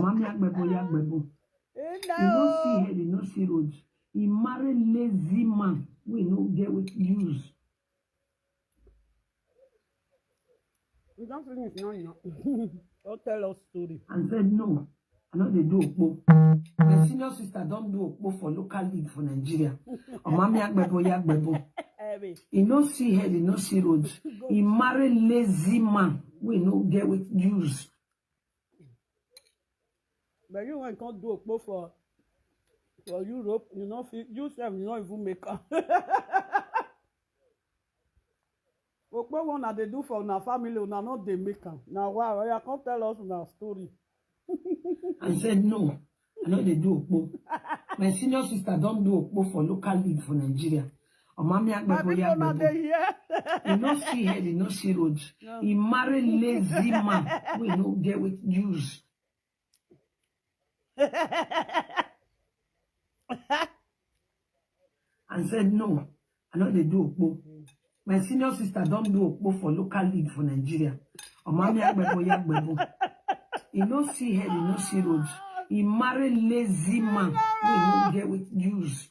Mommy Agbebo Yagbebo. You no see head, you no see road. He marry lazy man. We no get with use. You don't finish now. Don't tell us story. And said no. I know they do Okop. My senior sister don't do Okop for local league for Nigeria. Mommy Agbebo Yagbebo. He no see head, he no see road. He marry lazy man. We no get with use. But you can't do Okpo for Europe, you know, you self, you not even make up. Okpo one that they do for our family, now not they make up. Now wow, you can't tell us our story. I said no. I know they do Okpo. My senior sister don't do Okpo for local league for Nigeria. Mommy Agbebo Yagbebo. You no see head, you no see road. No. He marry lazy man. We no get with use. And said no. I know they do Okpo. My senior sister don't do Okpo for local league for Nigeria. Mommy Agbebo Yagbebo. You no see head, you no see road. He marry lazy man. We no get with use.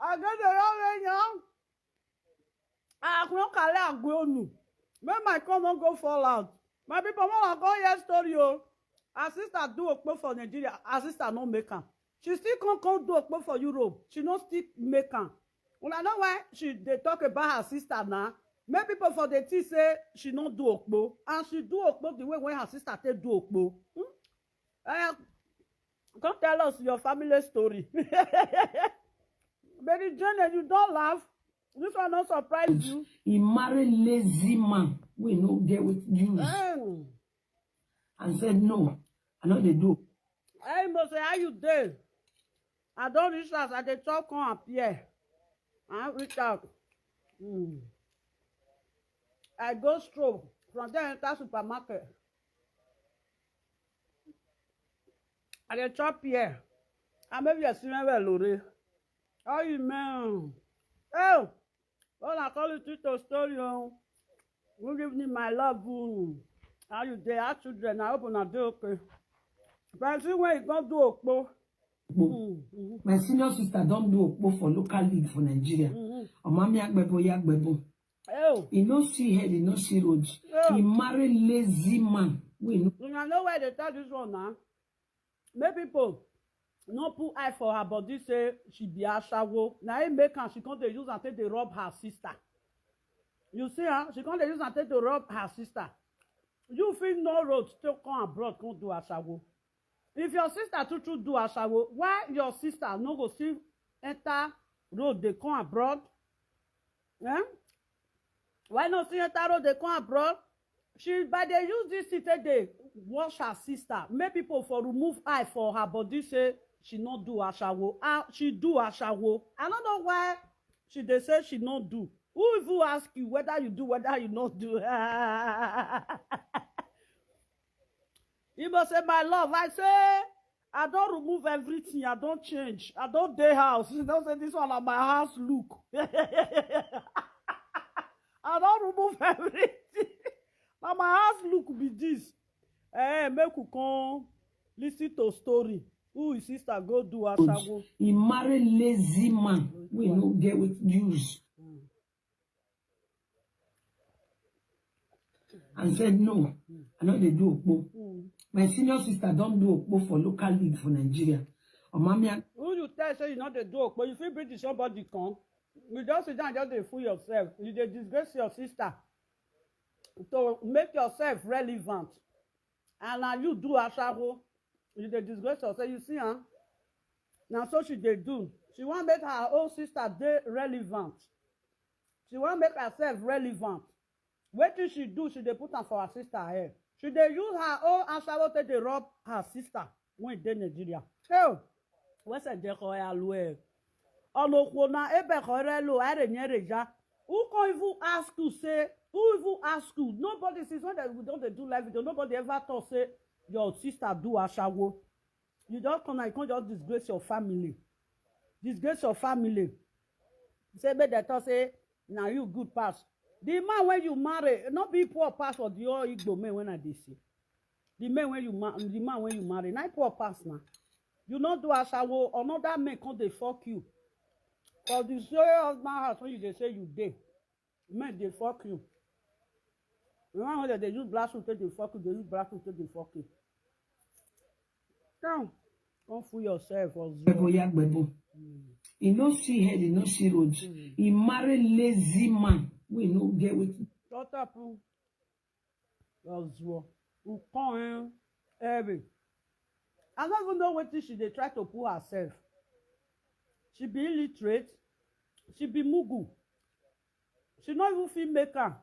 I get the wrong young. I can't call out Gwonu. When my con don't go fall out. My people want to go hear story. Her sister do Okpo for Nigeria. Her sister no make am. She still can't do Okpo for Europe. She no still make am. Well, I know why they talk about her sister now. Many people for the tea say she no do Okpo. And she do Okpo the way when her sister take do Okpo. Come tell us your family story. Baby Janet, you don't laugh. This one not surprise you. He marry lazy man. We no get with use. And said no. I know they do. Hey, must say how you dey? I don't reach out. I dey talk come appear. I reach out. I go stroll from there enter supermarket. I dey chop here. I maybe you see me well, Lolo. How you man? Oh, I call you to story. Good evening, my love. How you dey? Our children, I hope una dey okay. But see when you go do Okpo. My senior sister don't do Okpo for local league for Nigeria. Mommy Agbebo Yagbebo. He no see head, he no see road. He marry lazy man. We know. You know why they tell this one now? Many people no put eye for her body say she be ashawo. Now he make her she can't use and take the rob her sister. You see her? She can't use and take the rob her sister. You feel no road still come abroad can't do ashawo. If your sister too do ashawo, why your sister no go still enter road they come abroad? Eh? Why not still enter road they come abroad? She by they use this city they wash her sister. Make people for remove eye for her body say she not do ashawo. She do ashawo. I don't know why they say she not do. Who even ask you whether you do, whether you not do? You must say, my love. I say, I don't remove everything. I don't change. I don't day house. You don't say this one on my house look. I don't remove everything. Now my house look be this. Make you come listen to story. Who his sister go do ashawo? He marry lazy man. We no get with use. And said no. I know they do Okpo. My senior sister don't do Okpo for local league for Nigeria. Mommy, who you tell say you not they do Okpo? You feel British somebody come. You just sit down just they fool yourself. You they disgrace your sister to make yourself relevant. And now you do ashawo. You they disgrace yourself. You see, huh? Now so she they do. She want make her own sister they relevant. She want make herself relevant. What did she do? She they put her for her sister hair. She they use her own ashawo to they rob her sister when they Nigeria. Oh, what's a decoy alwe? Onokona ebe korelo are nyereja. Who can even ask you say? Who even ask you? Nobody says when we don't they do live video. Nobody ever thought say your sister do ashawo. You just come and you can't just disgrace your family. Disgrace your family. Say but they thought say now you good pass. The man when you marry, not be poor pass for the all Igbo men when I dey see. The man when you marry, not poor pass now. You not do asawo, another man come dey fuck you. For the same husband house when you dey say you dey, men dey fuck you. The one when they use black suit take dey fuck you, they use black suit take dey fuck you. Come fool yourself or Gbebo. He no see head, he no see road. He marry lazy man. We no get with it. Shut up. Who come every. I don't even know what she dey try to pull herself. She be illiterate. She be mugu. She not even fit make her.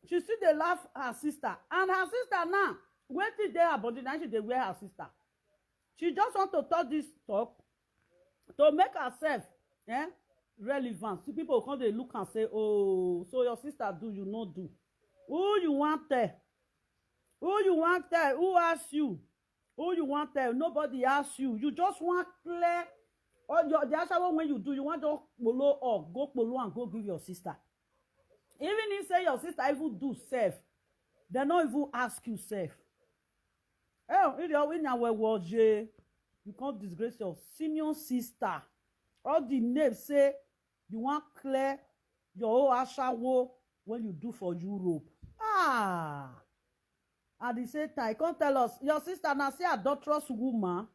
She still dey laugh her sister. And her sister now, wetin dey her body, now she dey wear her sister. She just want to talk this talk to make herself relevant. See, people come dey look and say, oh, so your sister do, you no do. Who you want tell? Who you want tell? Who ask you? Who you want tell? Nobody ask you. You just want clear. Or the other one when you do, you want to polo or go polo and go give your sister. Even if say your sister even do self, they not even ask you self. You can't disgrace your senior sister. All the names say you want clear your whole ashawo when you do for Europe. At the same time, you can't tell us your sister now say adulterous woman.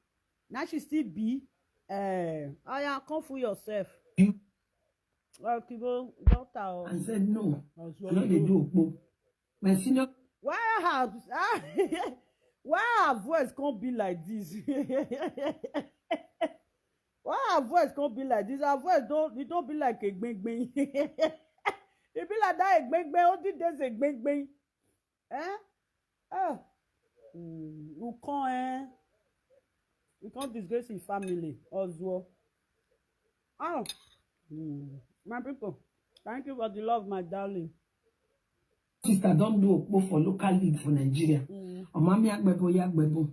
Now she still be. I come for yourself. Well, daughter. I said no. I know they do Okop. My senior. Why her voice can't be like this? Why her voice can't be like this? Her voice don't be like a bang. It be like that a bang. Only there's a bang. You can't disgrace his family as well. My people, thank you for the love, my darling. Sister don't do Okop for local league for Nigeria. Omami Gbebo.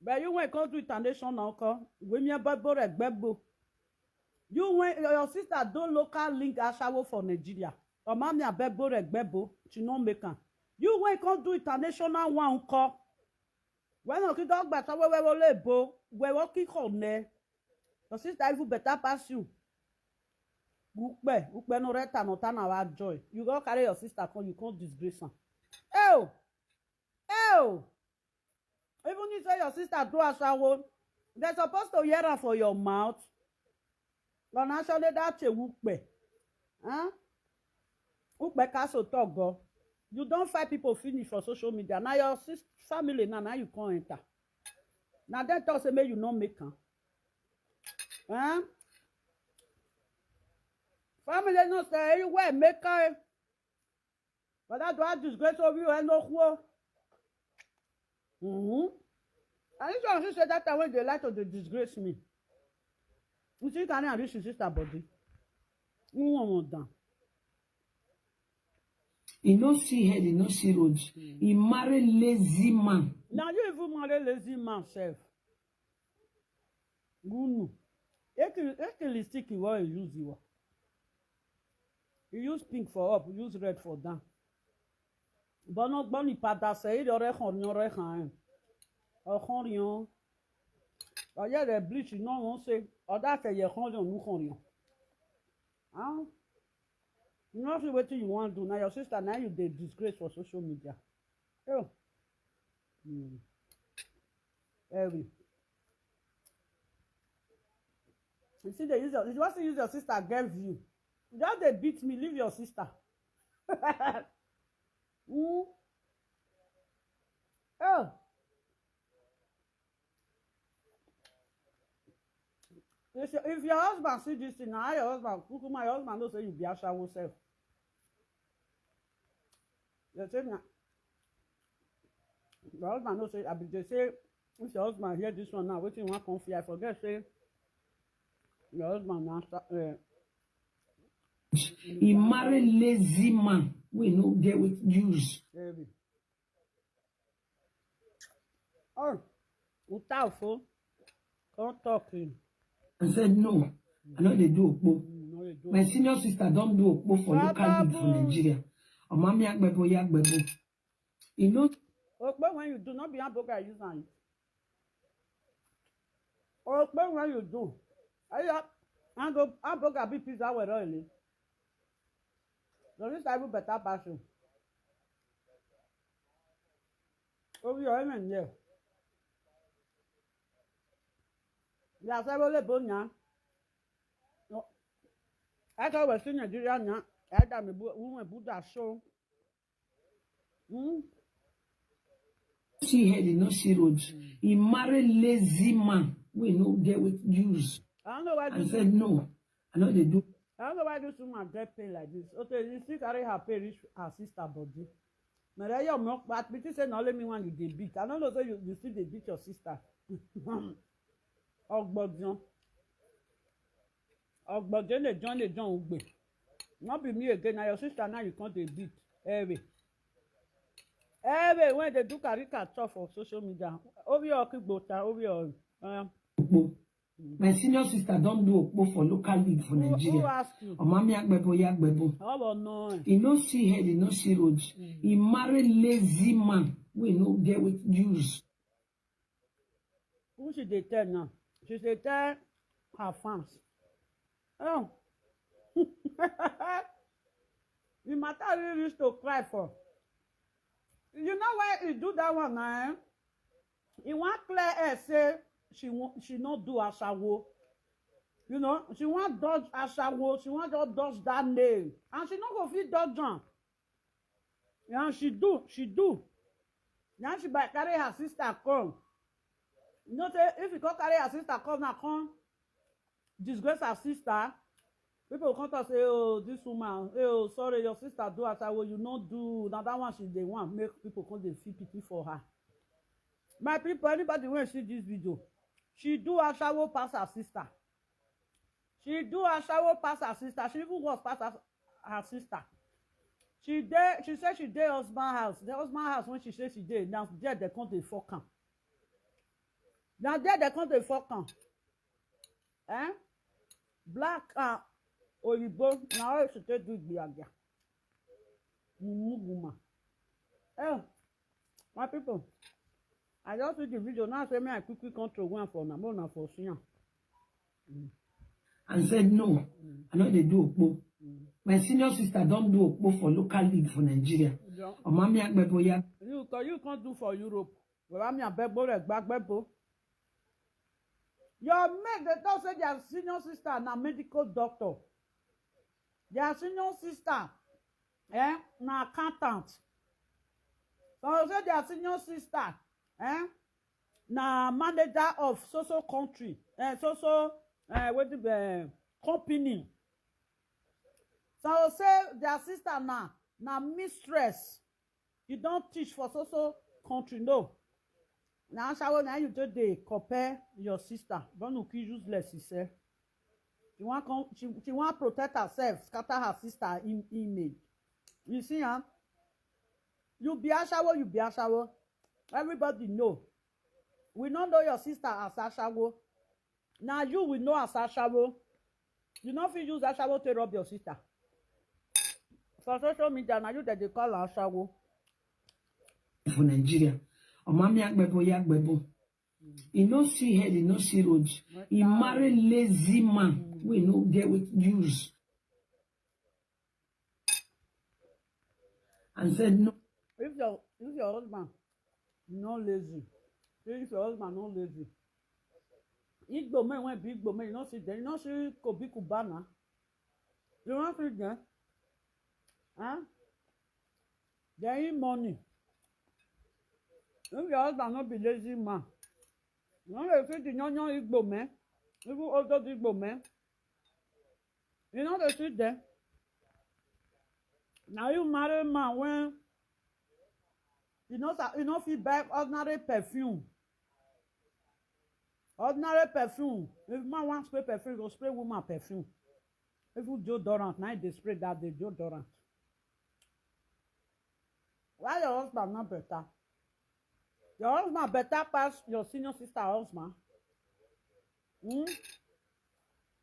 But you went come to international call. When you Gbebo. You went your sister do local link ashawo for Nigeria. Omami Gbebo. She no make am. You went come do international one call. When you don't back we working on there. Your sister even better pass you. Ukbe no reta no turn our joy. You go carry your sister come, you can't disgrace her. Even if you say your sister do a shower, they're supposed to hear her for your mouth. But actually that's a ukbe. Ukbe castle talk go. You don't fight people finish for social media. Now your family now you can't enter. Now that talk say make you not make her. Family no say anywhere make her. But that do I disgrace of you and no who. And this one say that time when they like to disgrace me. You think I need to sister body? You want down. He no see head, he no see road. He marry lazy man. Now you even marry lazy man self. Gunu. Actually stick you what you use you. You use pink for up, you use red for down. But not bunny pada say it or a Orion. But yeah, the bleach you know won't say or that you Orion. You know what you want to do now. Your sister now you they disgrace for social media. Every. You see, you want to use your sister against you. Just they beat me, leave your sister. If your husband see this thing, now your husband, my husband don't say you be a shower self. They say now, your husband don't say, they say, if your husband hear this one now, what you want to confess? I forget, say, your husband now start. He marry lazy man. We no get with use. Utafo, come talking. I said no. I know they do Okop. My senior sister don't do Okop for local league for Nigeria. Omami agbebo ya agbebo. You know. But when you do not be hamburger, use on. But when you do, I go hamburger be pizza with oil. So this type of better passion. Oh, you are in there. Ya several lebonya. I thought we see Nigeria now. I thought we Buddha show. See head, no see road. He married lazy man. We no get with use. I don't know why I said no. I know they do. I don't know why this woman get pain like this. Okay, you still carry her pain reach her sister body. But I am not, but me say not let me when you dey beat. I don't know so you still dey beat your sister. Ogbojan le John ugbe. Not be me again. Now your sister now you can't dey beat. Every when they do caricature for social media, over your kickbota, over your my senior sister don't do okpo for local league for Nigeria. Who asked you? Omami agbebo ya agbebo. Oh no. He no see head, he no see road. He married lazy man. We no get with use. Who should they tell now? She should tell her fans. Oh. The matter really used to cry for. You know why he do that one now? He want clear air say she not do asawo. You know, she want dodge asawo. She want to dodge that name, and she not go fit dodge am. Yeah, she do. Now she by carry her sister come. You know, if you go carry her sister come now, come disgrace her sister. People come to say, oh, this woman, oh, sorry, your sister do asawo, you not do. Now that one she they want make people come they feel pity for her. My people, anybody when see this video, she do asawo pass her sister. She do asawo pass her sister. She even was pass her sister. She said she did husband house. The husband house when she said she did. Now there they come to fuck am. Now there they come to fuck am. Black Oyibo. Now she take do gbiagia. Mumuguma. My people. I just see the video now. Say me I quickly control one for now. More for senior. And said no. I know they do okpo. My senior sister don't do okpo for local league for Nigeria. Omami agbebo ya. You can't do for Europe. Omami agbebo reg bagbebo. Your mate they don't say their senior sister na medical doctor. Their senior sister, na accountant. So say their senior sister, na manager of social country, what the company. So say their sister na mistress. You don't teach for social country, no. Now you just dey compare your sister. Don't look useless, he said. She want protect herself, scatter her sister image. You see, huh? You be Ashawo. Everybody know. We don't know your sister as Ashawo. Now you will know as Ashawo. You know if you use Ashawo to rob your sister. For social media, now you that they call her Ashawo. For Nigeria. Omami agbebo ya agbebo. He no see head, he no see road. He married lazy man. We no get with use. And said no. If your husband no lazy, if your husband no lazy, Igbo men when big Igbo men, you know see them, you know see Kobi Kubana. You don't see them, huh? They eat money. If your husband not be lazy man, you know they see the young Igbo men, even older Igbo men. You know they see them. Now you marry a man when you know if you buy ordinary perfume. Ordinary perfume. If man wants spray perfume, go spray woman perfume. If you deodorant, now they spray that they deodorant. Why your husband not better? Your husband better pass your senior sister husband.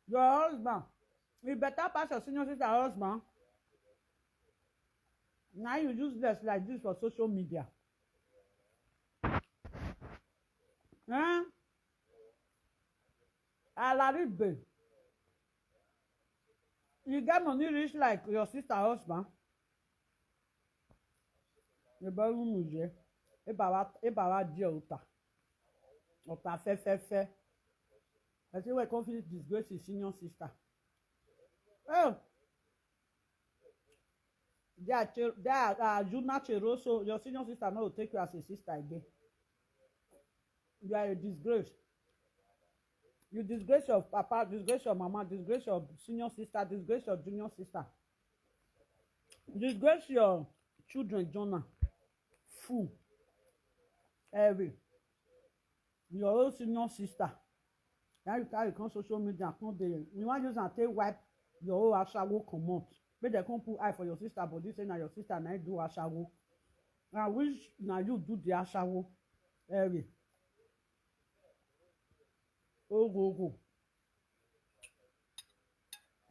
Your husband, he better pass your senior sister husband. Now you use this like this for social media. Huh? Alaribe. You get money rich like your sister husband. You better move. Ebawa dia uta. Uta fe. I say we confidence disgrace his senior sister. Oh. Juna Cheroso, your senior sister now will take you as a sister again. You are a disgrace. You disgrace your papa, disgrace your mama, disgrace your senior sister, disgrace your junior sister. Disgrace your children, Jonah. Fool. Every. Your own senior sister. Now you carry on social media, you want to use and take wipe your whole ashawo comot. Make dem come put eye for your sister body say na your sister na do ashawo. Na which na you do the ashawo. Every. Go.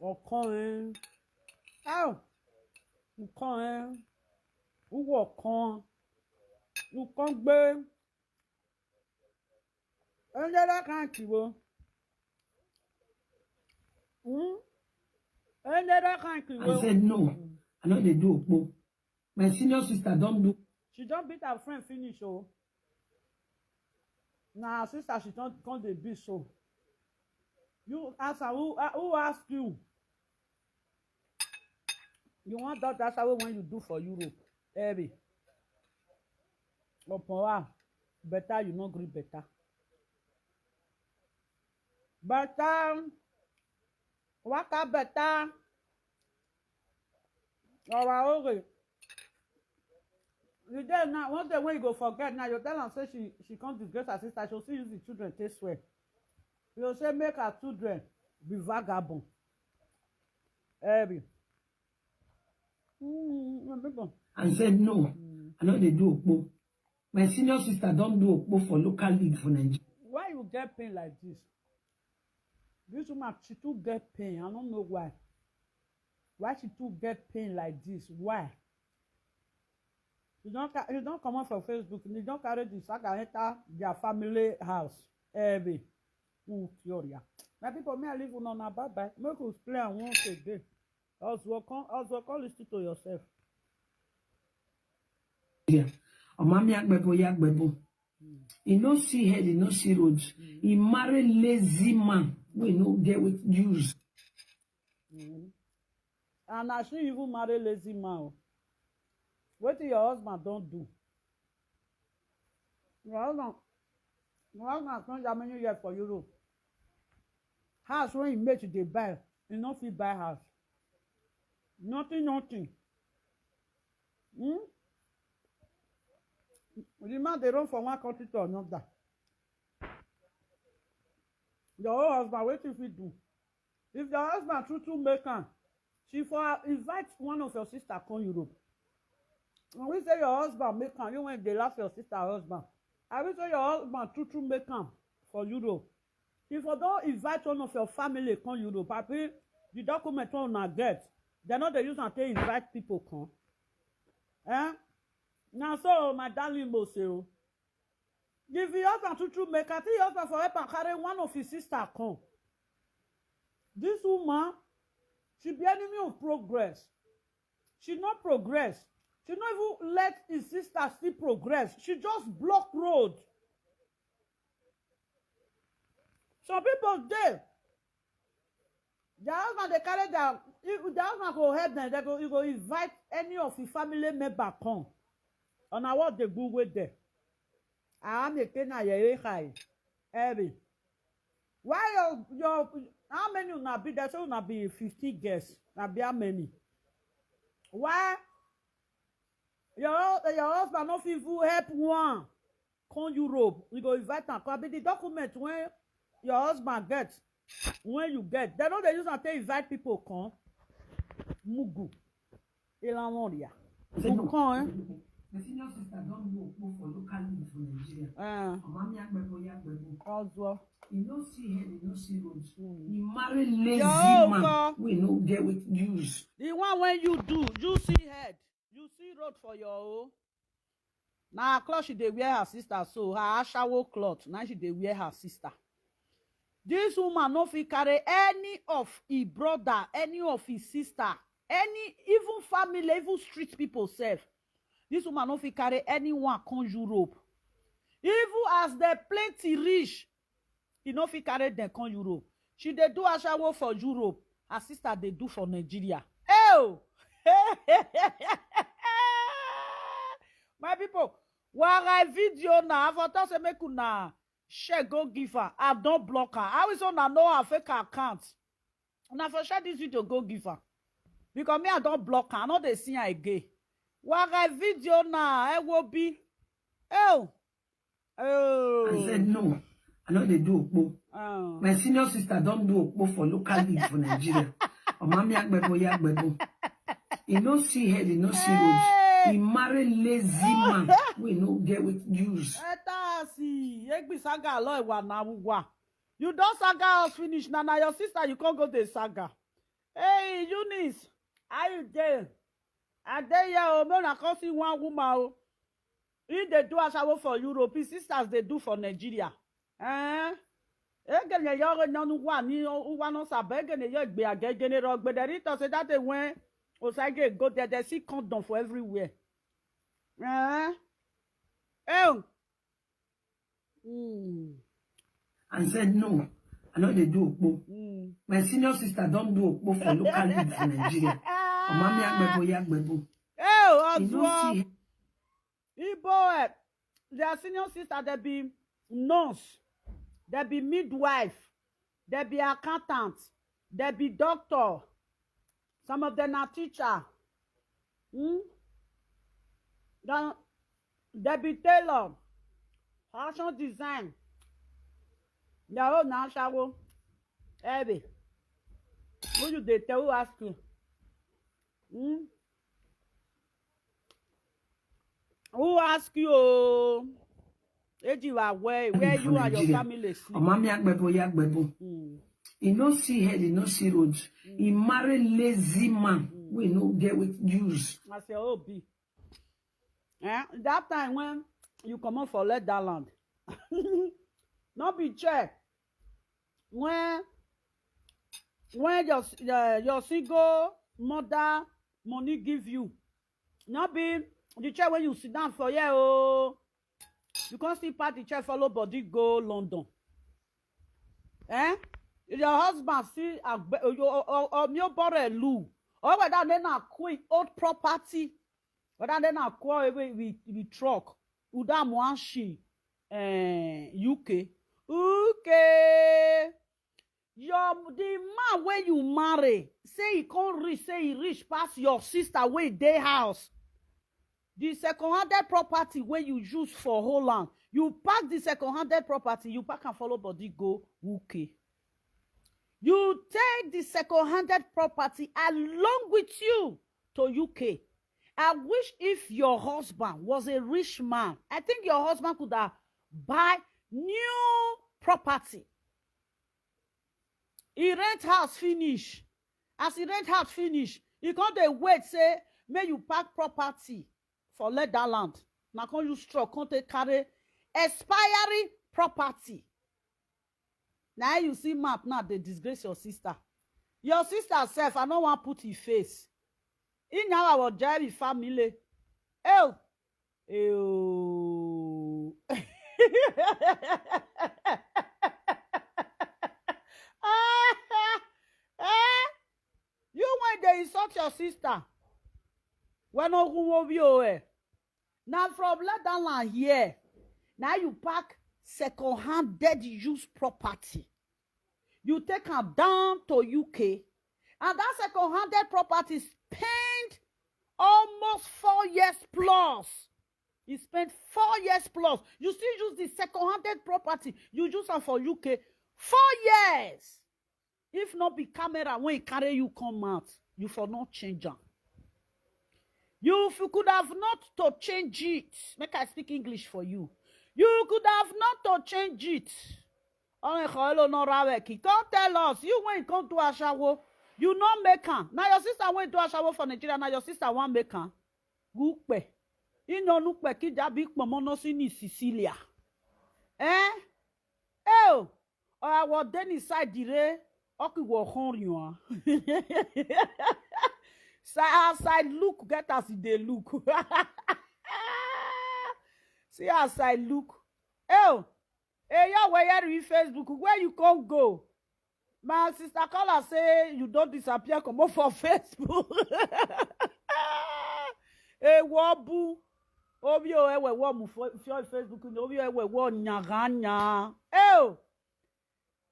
Ọ̀kan ẹ̀. Nǹkan ẹ̀. Wúwo ọ̀kan. Nǹkan gbé. Ẹnjẹ́ lákàntì wo. I said no. I know they do okpo. My senior sister don't do. She don't beat her friend finish oh. Now her sister she don't come dey beat so. You ask her who asked you? You want that that's how when you do for Europe. Every. Upon better you no gree better. Better. Waka better. Okay. The day now, one day when you go forget now, you tell her say she can't disgrace her sister, she'll still use the children take swear. You'll say make her children be vagabond. Every. And said no. I know they do okpo. My senior sister don't do okpo for local league for Nigeria. Why you get pain like this? This woman, she too get pain. I don't know why. Why she too get pain like this? Why? You don't come out from Facebook. You don't carry the saga enter their family house. Every. Tori. My people, may I leave you on a bye-bye. Make us play and once a day. Also, listen to yourself. Yeah. Omami yagbebo. He no see head, he no see roads. He marry lazy man. We no get with use. And I should even marry lazy man. What do your husband don't do? Your husband can't have many years for Europe. House when he make they buy, he not fit buy house. Nothing. The man they run from one country to another. Your own husband, what if he do? If your husband true make am, she for invite one of your sister come Europe. When we say your husband make am, you when they laugh your sister husband. I will say your husband true make am for Europe. If you don't invite one of your family come Europe, papi, the document one una get, they know they use and take invite people come. Now so my darling Moseo. If your husband true make am, your husband for help and carry one of his sister come. This woman, she be enemy of progress. She not progress. She not even let his sister still progress. She just block road. Some people there. Their husband they carry their husband go help them. You go invite any of his family member come. On what they go with there. I am a kena high. Every. Why your how many will not be there? So will not be 50 guests. Not be how many? Why? Your husband not even help one. Come Europe. We go invite them. Because the document when your husband gets, when you get, they don't they use and invite people come. Mugu. Elamoria. Come, My senior sister don't do okpo for local league for Nigeria. Omami yagbebo. Also. He no see head, he no see roads. He marry lazy man. We no get with use. The one when you do, you see head, you see road. road for your own. Now her cloth she dey wear her sister, so her ashawo cloth now she dey wear her sister. This woman no fit carry any of his brother, any of his sister, any even family, even street people sef. This woman no fit carry anyone come Europe. Even as they plenty rich, he no fit carry them come Europe. She dey do ashawo for Europe. Her sister dey do for Nigeria. Oh! My people, why video now? For us to make una share, go give her. I don't block her. I will say know her fake account. Now for share this video, go give her. Because me, I don't block her. I know they see her again. Why video now? I will be. Oh. I said no. I know they do Okop. Oh. My senior sister don't do Okop for local league for Nigeria. Omami Agbebo Yagbebo. He no see head, he no see roads. He marry lazy man. We no get with use. You don't saga us finish. Now your sister, you can't go to saga. Hey, Eunice, how you there? I there ya man, I can't see one woman. If they do ashawo for Europe, his sisters they do for Nigeria. Again, you're no one, you want to say, again, you're be a general, but the rito say that they went. Osage go there, they see condom for everywhere. Oh. And said no. I know they do Okop. My senior sister don't do Okop for local league for Nigeria. Omami Agbebo Yagbebo. Oh, also. Igbo, their senior sister, they be nurse, they be midwife, they be accountant, they be doctor. Some of them are teacher. Then they be tailor, fashion design. Their own national. Every. Who you they tell who ask you? Who ask you? Where you and your family sleep? Omami Agbebo Yagbebo. He no see head, he no see roads. He marry lazy man. We no get with use. I say, oh, be. That time when you come on for let that land. Not be check. When your single mother money give you. Not be the check when you sit down for you can't see part the check follow body go London. Your husband see your borrow Lou. Or whether they not quit old property, whether they not acquire with truck, Uda Mwanshi, UK. The man when you marry, say he can't reach, say he reach past your sister way their house. The second-handed property when you use for Holland, you pack the second-handed property, you pack and follow body go UK. You take the second-handed property along with you to UK. I wish if your husband was a rich man, I think your husband could have buy new property. He rent house finish. As he rent house finish, he can't wait say, may you pack property for let that land. Now can't you struck, can't they carry expiring property. Now you see map now, they disgrace your sister. Your sister herself, I don't want to put his face. In our Jerry family. Oh. Ew. You when they insult your sister. When now from let that land here. Now you pack second-handed use property. You take her down to UK, and that second-handed property spent almost 4 years plus. You spent 4 years plus. You still use the second-handed property. You use her for UK 4 years. If not be camera when it carry you come out, you for not change her. You could have not to change it. Make I speak English for you. You could have not to change it. Can't tell us. You went come to Ashawo. You not make her. Now your sister went to Ashawo for Nigeria. Now your sister won't make her. Gupe. Ino nupe ki jabi kpomono si ni Sicilia. Oh, I was then inside the okay, wo honrion. Side look, get as they look. See as I look. Oh, hey, you where you Facebook? Where you can't go? My sister Carla say you don't disappear. Come on for Facebook. Hey, wabu. Obio ewe wo mu Facebook. Obio ewe wo nyaganya. Oh.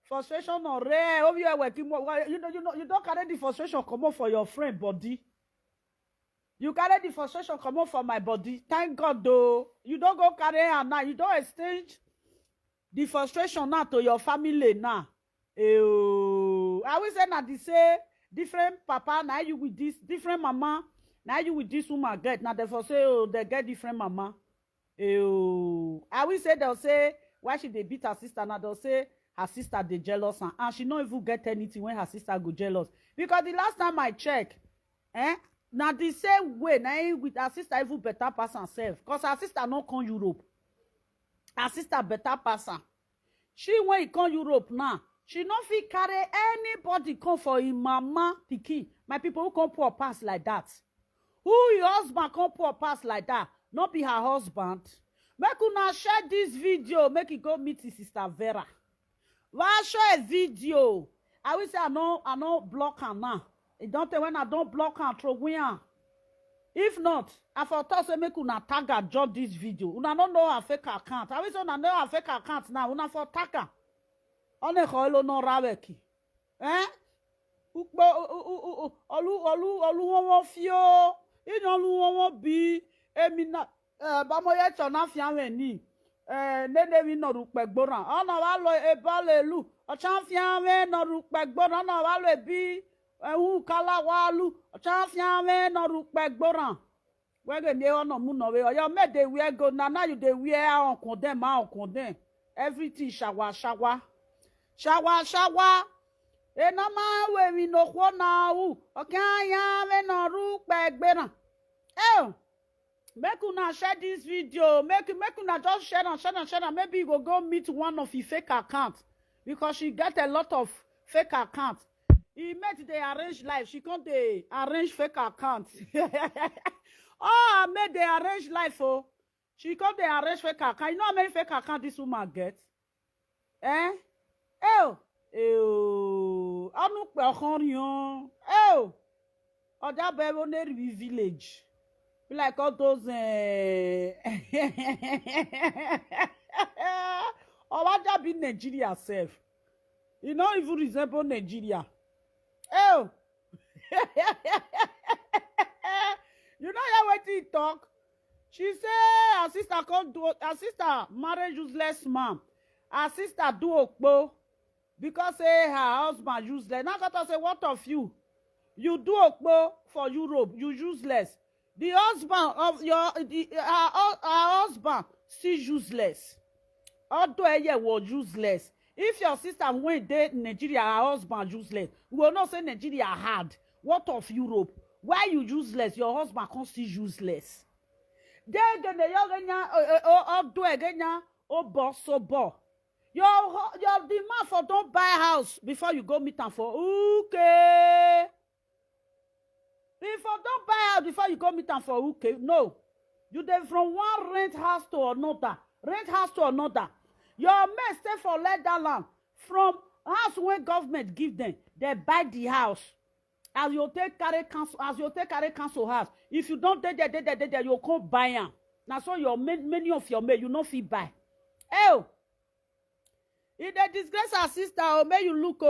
Frustration or rare. You don't carry the frustration come on for your friend body. You carry the frustration come on for my body. Thank God though. You don't go carry her now. You don't exchange the frustration now to your family now. I will say that they say different papa now you with this different mama. Now you with this woman get. Now therefore say they get different mama. I will say they'll say why should they beat her sister? Now they'll say her sister they jealous and she not even get anything when her sister go jealous. Because the last time I check, now the same way now with her sister even better pass herself. Because her sister not come Europe. Her sister better pass her. She when he come Europe now, she not fit carry anybody come for him mama pikin. My people who come poor pass like that. Who your husband come poor pass like that? Not be her husband. Make una share this video. Make it go meet his sister Vera. Why share a video? I will say I know block her now. It don't tell when I don't block her throw her. If not, I for thought say make una tag her join this video. Una don't know her fake account. I will say una know her fake account now. Una for tag her. On a holo no raweki. Olu won fio. You know won be emina ba mo ye chona fian ni. Nene mi no rupe gboran. Ona wa lo e balelu. O chan fian we no rupe gboran. Ona wa lo bi ehun kala wa lu. O chan fian we no rupe gboran. Wege mi ona mu no we. Oyo me dey wear go na you dey wear on condemn. Everything shower. Enama we mi no kwo na u. Okanya we no rupe gboran. Make una share this video. Make una just share and maybe you go meet one of his fake accounts because she get a lot of fake accounts. He met they arrange life. She can't they arrange fake accounts. I made they arrange life. Oh, she can't they arrange fake account. You know how many fake accounts this woman get? Anu pe okorion. Oda bebo ne village. Like all those or what that be Nigeria self. You know even resemble Nigeria. You know how what he talk? She say her sister can't do her sister marry useless man. Her sister do okpo because say her husband useless. Now got to say what of you? You do okpo for Europe, you useless. The husband of her husband still useless. Although he was useless. If your sister went there in Nigeria, her husband useless. We will not say Nigeria hard. What of Europe? Why you useless? Your husband can't still useless. They get the young do again boss so bo. Your demand for don't buy a house before you go meet them for okay. If you don't buy out before you go meet them for okay, no. You dey from one rent house to another. Your men stay for leather land. From house when government give them, they buy the house. As you take carry council house. If you don't there, you can't buy them. Now so your many of your men you no fit buy. If they disgrace our sister, or may you look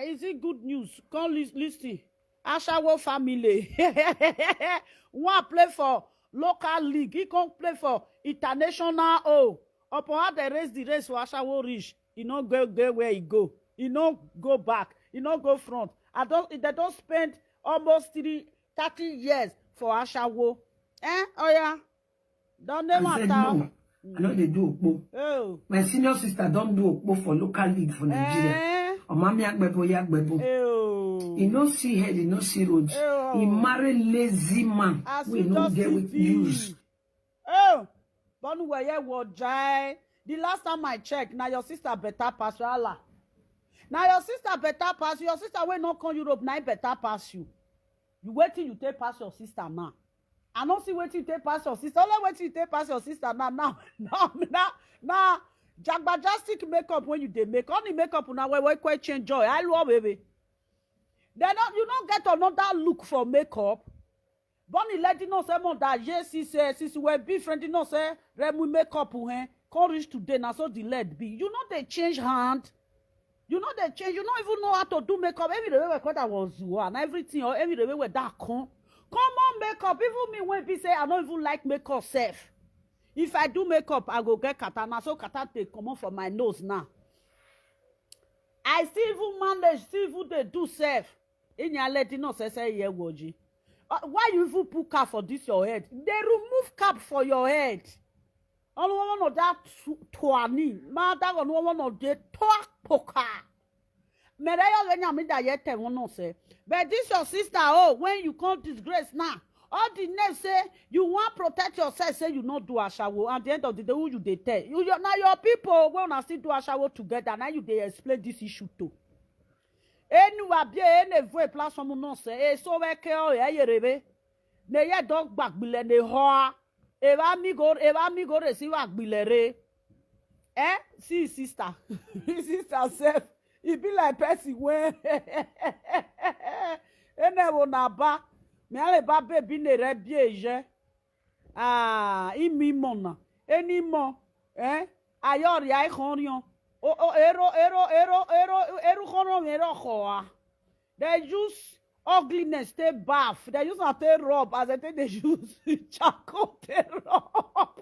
is it good news? Come listen. Ashawo family. One play for local league. He can't play for international. Upon how they raise the race for Ashawo reach. He no go where he go. He no go back. He no go front. They don't spend almost 30 years for Ashawo. Oh yeah. Don't they matter? No. I know they do okpo. My senior sister don't do okpo for local league for Nigeria. Omami agbebo. You no see head, you no see road. He married lazy man. We don't get with use. Oh, but where was Jai? The last time I checked, now your sister better pass you. Now your sister better pass you. Your sister will not come Europe, now better pass you. You wait till you take pass your sister now. I don't see wait till you take pass your sister. Only wait till you take pass your sister now. Now. Jagbajastic makeup when you make only makeup now we quite change joy. I love baby. Then you don't get another look for makeup. Bonnie let you know say more that yes, since we be friend, you know say remove makeup when come reach today now so the lead be. You know they change hand. You know they change. You don't even know how to do makeup. Every day we that was one everything or every day we that come on makeup. Even me when be say I don't even like makeup self. If I do makeup, I go get katana. So katana take come on from my nose now. I still even manage, still even they do self. In your lady no say yeah woji. Why you even put cap for this your head? They remove cap for your head. Only one of that twani. Mother one of the talk poker. But this your sister, oh, when you can't disgrace now. All the next say you want protect yourself, say you not do a shower. At the end of the day, who you they tell? You now your people when still do a shower together. Now you they explain this issue too. Anyway, bien any voix platform non say. Eh so we care yerebe. Ne ye dog back bile ne hoa. Eva mi go receive back bilere. Eh? See sister, sister self. It be like person when. Ene wo na ba. Me ale ba baby ne re bieje. Ah, imi mona. Eni mo, ayori ai khorion. Ero khorion khoa. They use ugliness they bath. They use not they rub as they use charcoal they rub.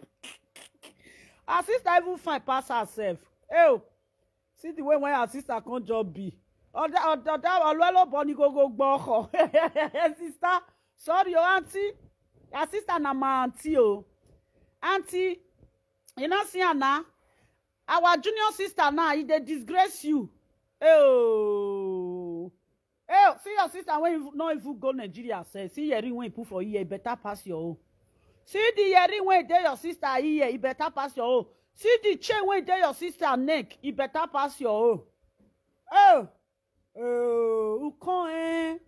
Her sister even find pass herself. Oh, see the way when her sister can't job be. Lolo boni go gboko. Sister, sorry your auntie. Your sister na my auntie oh. Auntie, you know see now. Our junior sister now, they disgrace you. Oh, see your sister when you not even go Nigeria. Say, see your ring when you put for here, better pass your own. See the earring when they your sister here, you better pass your own. See the chain when they your sister neck, you better pass your own. Who can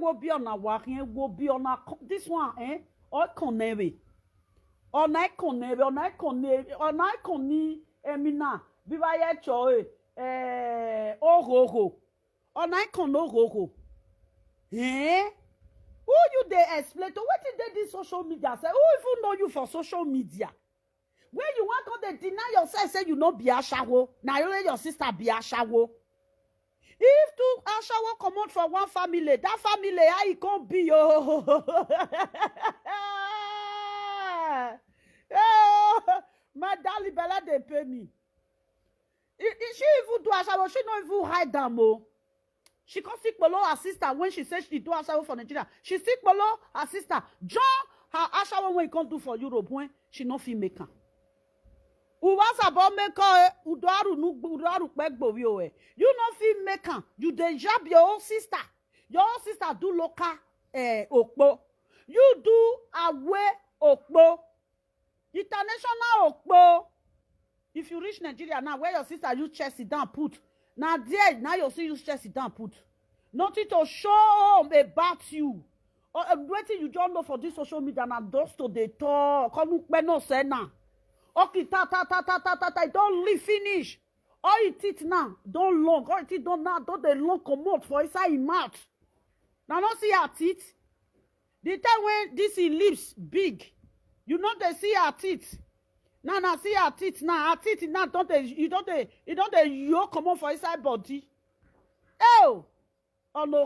will be on a walking, will be on a this one, or connery. Or night connery, or night connery, or night connery, Emina, Vivaye Choy, oh, or night con no. Eh? Who you they explain to what did they do social media? Say, who even know you for social media? When you want to deny yourself, say you know be a shawo. Now you let your sister be a shawo. If two ashawo come out from one family, that family how it can't be oh. My darling Bella they pay me. She even do ashawo, she not even hide them oh. She can't stick below her sister when she says she do ashawo for Nigeria. She stick below her sister. John her ashawo when he can't do for Europe when she not feel maker. You know feel maker. You dey jab your own sister. Your own sister do local okpo. You do away okpo. International okpo. If you reach Nigeria now, where your sister use chest it down put. Now there, now you see use chest it down put. Nothing to show about you. Or waiting you don't know for this social media and those to the talk. Come no say now. Okay, don't leave finish. All it eat now, don't long. All it eat don't now, don't they long come out for inside his mouth. Now not see her teeth. The time when this lips big, you know they see her teeth. Now see her teeth now. Her teeth now don't they you come out for inside body. Oh, ono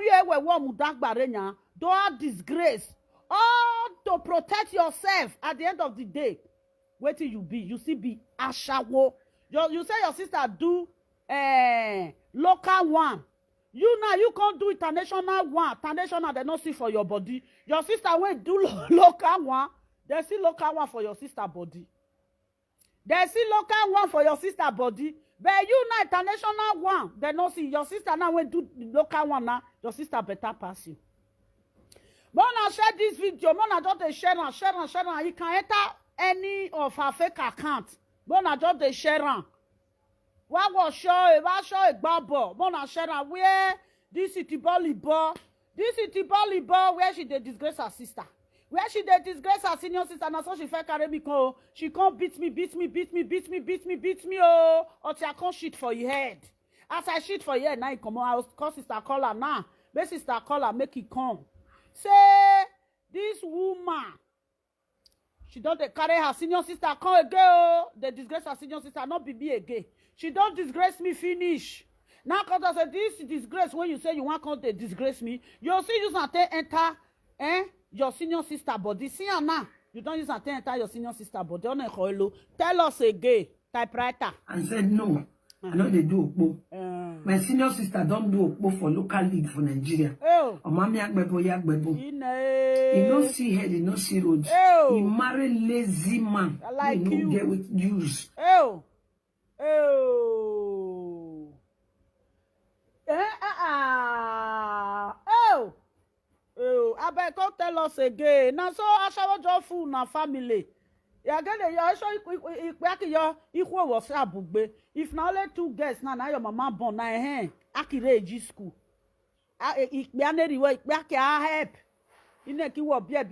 yeah, we want dark barenya. Don't disgrace. All to protect yourself at the end of the day. Wait till you be. You see be ashawo. You say your sister do local one. You now you can't do international one. International they not see for your body. Your sister will do local one. They see local one for your sister body. They see local one for your sister body. But you now international one. They not see your sister now will do local one now. your sister better pass you. Mona share this video. Mona just dey share am. You can enter any of her fake account. Mona just dey share am. Why was show a babo? Mona share am where this Itibolibo, where she dey disgrace her sister. Where she dey disgrace her senior sister, na so she fake carry me come. She come beat me, oh. Until I come shit for your head. As I shit for your head, now he come on. I was call sister call her now. Make sister call her, make it come. Say, this woman, she don't carry her senior sister come again, oh. They disgrace her senior sister, not be again. She don't disgrace me finish. Now, because I said, this disgrace, when you say you want to disgrace me, you see you enter, your senior sister body. See her now. You don't use enter your senior sister body. Tell us again, typewriter. And said, no, I know they do Okpo. My senior sister don't do Okpo for local league for Nigeria. Oh. Mami Yagbebo. He no see head, he no see roads. Oh. He marry lazy man. I like he you. No get with use. Oh. I beg God tell us again. Now so I shall just fool na family. Ya get the ya show your equal was abugbe. If now only 2 girls now your mama born na Akireji school. Ikbianeri we ikbiake help. Ine ki wo bie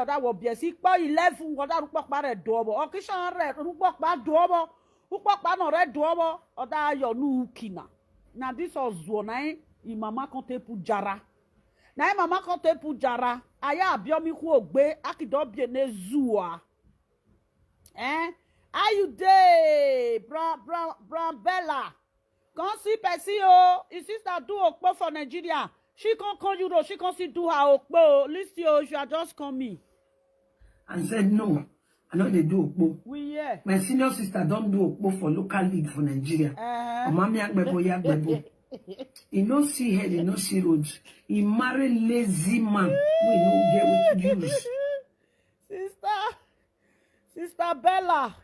that wo bie si pa 11 wo da rupo pa re do obo. Okishan re rupo pa do obo. Rupo pa no re do obo. Oda yo nu kina. Na this was one mama konte pu jara. Na mama konte pu jara. Aya abiomi ku ogbe akido bie ne zuwa. Are you there? Brown Bella. Come see Percy oh. His sister do Okpo for Nigeria. She can't call you though. She can't see do her Okpo. Listen oh, you are just coming. And said no. I know they do Okpo. We yeah. My senior sister don't do Okpo for local league for Nigeria. Mami Yagbebo. He no see head, he no see roads. He marry lazy man. We no get with use. Sister Bella.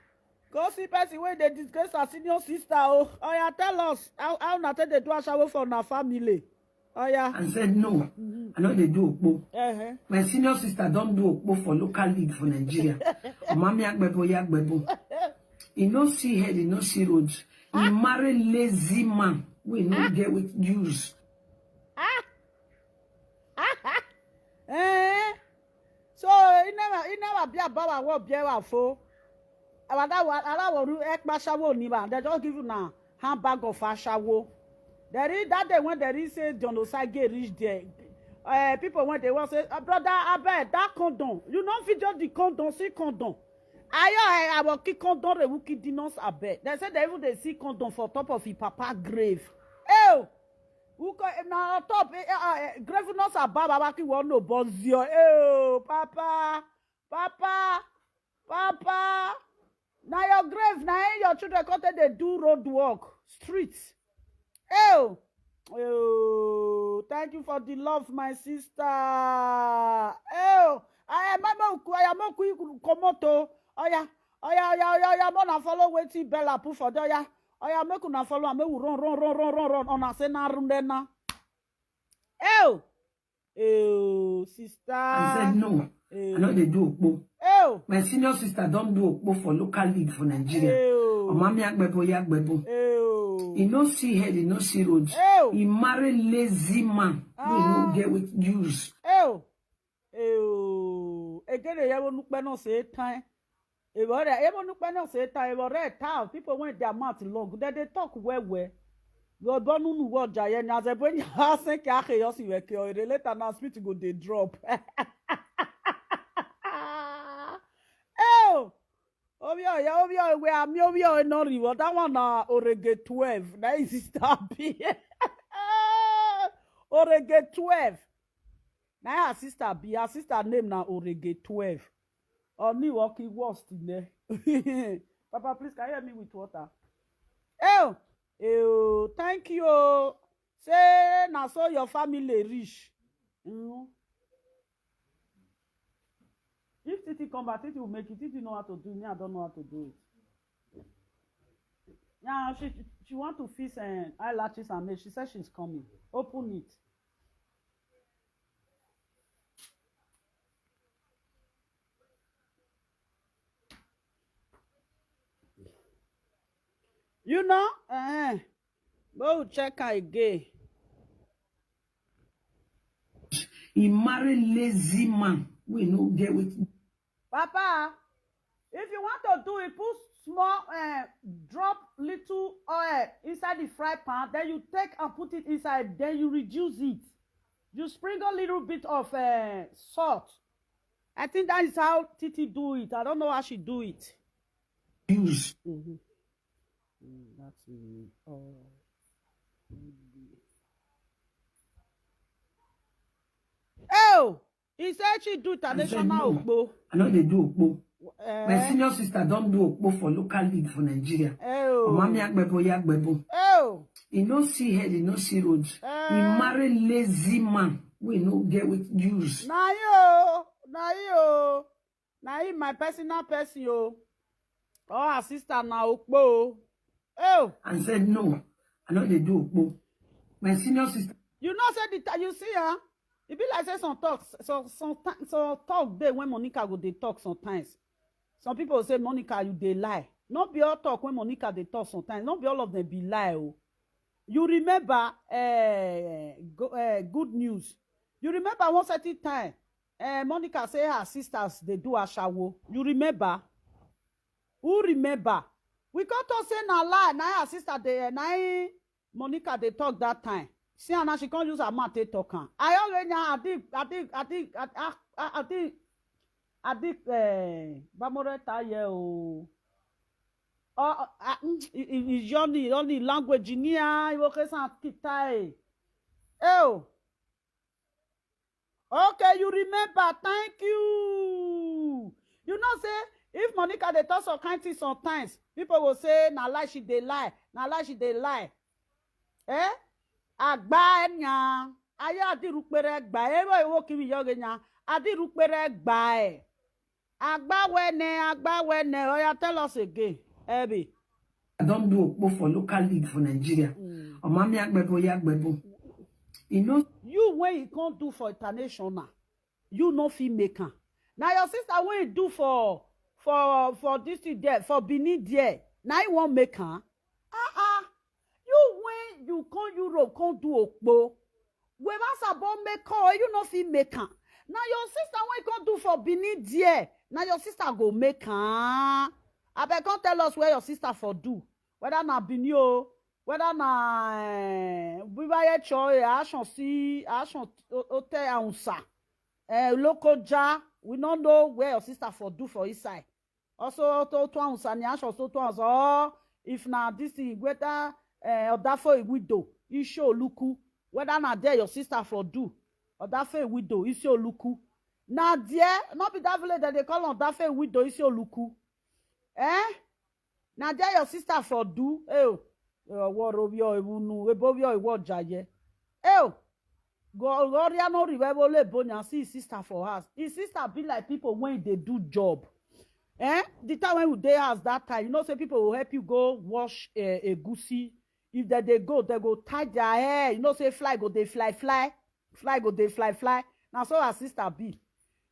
Go see person where they disgrace her senior sister. Oh yeah, tell us how not they do a shower for our family. Oh yeah. And said no. I know they do Okpo. My senior sister don't do Okpo for local league for Nigeria. Mami Yagbebo. He no see head, he no see roads. He marry lazy man. We no get with use. So he never be about what be for. I want they just give you now handbag of ashawo. There is that day when there is a genocide reach there. People when they want say, brother, I bet that condom. You know, if you just the condom, see condom. I will keep condom the wiki dinos a bet. They said they even they see condom for top of his papa grave. Oh, who now top grave not a baba ki won't no bozio. Oh, papa. Now your grave, now your children got they do road work, streets. Oh, thank you for the love, my sister. Oh, I am komoto. Oh yeah, mona follow waiting Bella put for there. Oh yeah, make una follow me run on a sena rundena. Oh, sister. I said no. I know they do Okpo. My senior sister don't do Okpo for local league for Nigeria. Mami Yagbebo. He no see head, he no see roads. He marry lazy man. We no get with use. Again, they won't no say time. People went their mouth long. They talk well. Your bonu word giant as a brain has a chaos you were later now speech go they drop. We are no reward. That one Orege 12. That is sister B. Orege 12. Now her sister B. Her sister name now Orege 12. Only walking worst in there. Papa, please can you help me with water? Thank you. Say now so your family rich. If Titi come back, Titi will make it. Titi know how to do it. Me, I don't know how to do it. Yeah, she want to fix eyelashes and nails. She said she's coming. Open it. You know, go check her again. He married lazy man. We no get with. Papa, if you want to do it, put small, drop little oil inside the fry pan. Then you take and put it inside. Then you reduce it. You sprinkle a little bit of salt. I think that is how Titi do it. I don't know how she do it. Use. That's me. Oh. Oh, he said she do international Okpo. I know they do Okpo. My senior sister don't do Okpo for local league for Nigeria. Oh. Mami Agbebo Yagbebo. Oh. He no see head, he no see roads. He married lazy man. We no get with use. Na you, my personal person, yo. Oh, her sister na Okpo. Oh. And said no. I know they do Okpo. My senior sister. You know, said the you see, huh? It be like say some talks, some talk there when Monica go they talk sometimes. Some people say Monica, you they lie. Not be all talk when Monica they talk sometimes. Not be all of them be lie. Oh. You remember good news. You remember one certain time, Monica say her sisters they do ashawo. You remember? Who remember? We got to say na lie. Now her sister they Monica they talk that time. See, now she can't use her mouth to talk. I already I think Bamore taye o. Is only language in here. You okay, some Kitai. Oh. Okay, you remember. Thank you. You know, say if Monica they talk some kind things sometimes, people will say na lie she dey lie, na lie she dey lie. Eh? Agba enya aya adirukpere gba ewo ewo kimi yoge nya adirukpere gba e agba wene oya tell us again Ebi. I don't do Okpo for local league for Nigeria. Mami Agbebo Yagbebo. You know you when you can't do for international, you no fit make am. Now your sister when you do for this thing there for Benin there, now you won't make am. You when you come Europe can't do Okpo. We must about make call you no fit make am. Now your sister when you can't do for Benin there, now your sister go make am. I beg can't tell us where your sister for do. Whether na Benin o, whether na Bibaye Choi, Ashon si, Ashon Ote Aunsa, local ja. We don't know where your sister for do for his side. Also to Aunsa ni Ashon so to Aunsa. Oh, if na this thing whether Odafo a widow, Isho Luku. Whether na there your sister for do, Odafo a widow, Isho Luku. Now there, not be that village that they call Odafo a widow, Isho Luku. Now there your sister for do, what Robio Ebunu, Ebovio, what Jaye. Gloria no revival Bonya see his sister for us. His sister be like people when they do job. The time when they has that time, you know, say people will help you go wash a goosey. If they go tie their hair. You know, say fly go they fly. Fly go they fly. Now so her sister be.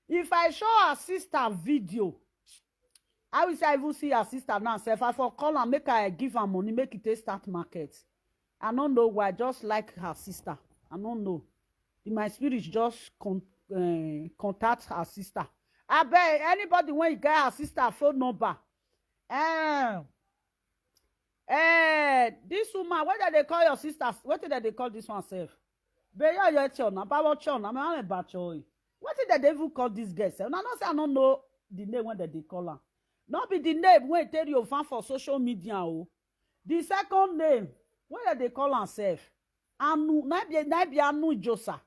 If I show her sister video, I will say I will see her sister now. So if I for call her, make her give her money, make it a start market. I don't know why. I just like her sister. I don't know. In my spirit, just contact her sister. I bet anybody when you get her sister phone number. This woman, what did they call your sister? What did they call this one self? What did they even call this girl? Now, not say I don't know the name when they call her. Not be the name when tell you fan for social media. Oh. The second name, what did they call herself? Anu, naibi Anu Ijosa.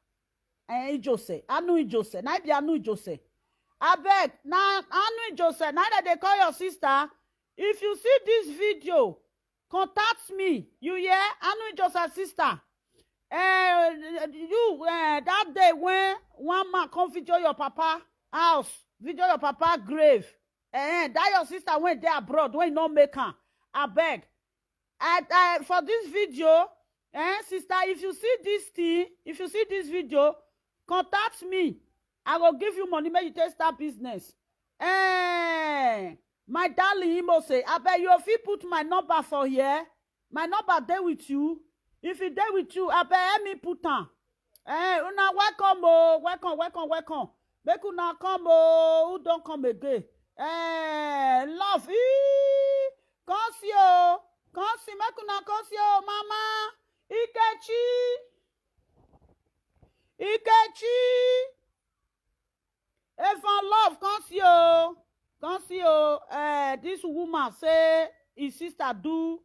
Ijose, Anu Ijose, naibi Anu Ijose. I beg, now Anu Ijose, now that they call your sister, if you see this video, contact me. You hear? Anu Ijosa's sister. That day when one man come video your papa house, video your papa grave, that your sister went there abroad when you not make her. I beg, For this video, sister, if you see this thing, if you see this video, contact me. I will give you money, make you take start business. My darling Imo say, I bet you if you put my number for here, my number there with you. If it there with you, I bet me put on. Una welcome, welcome. Make una come, who don't come again. Love, come see, make una come see, mama. Ikechi. If I love, come see, this woman say his sister do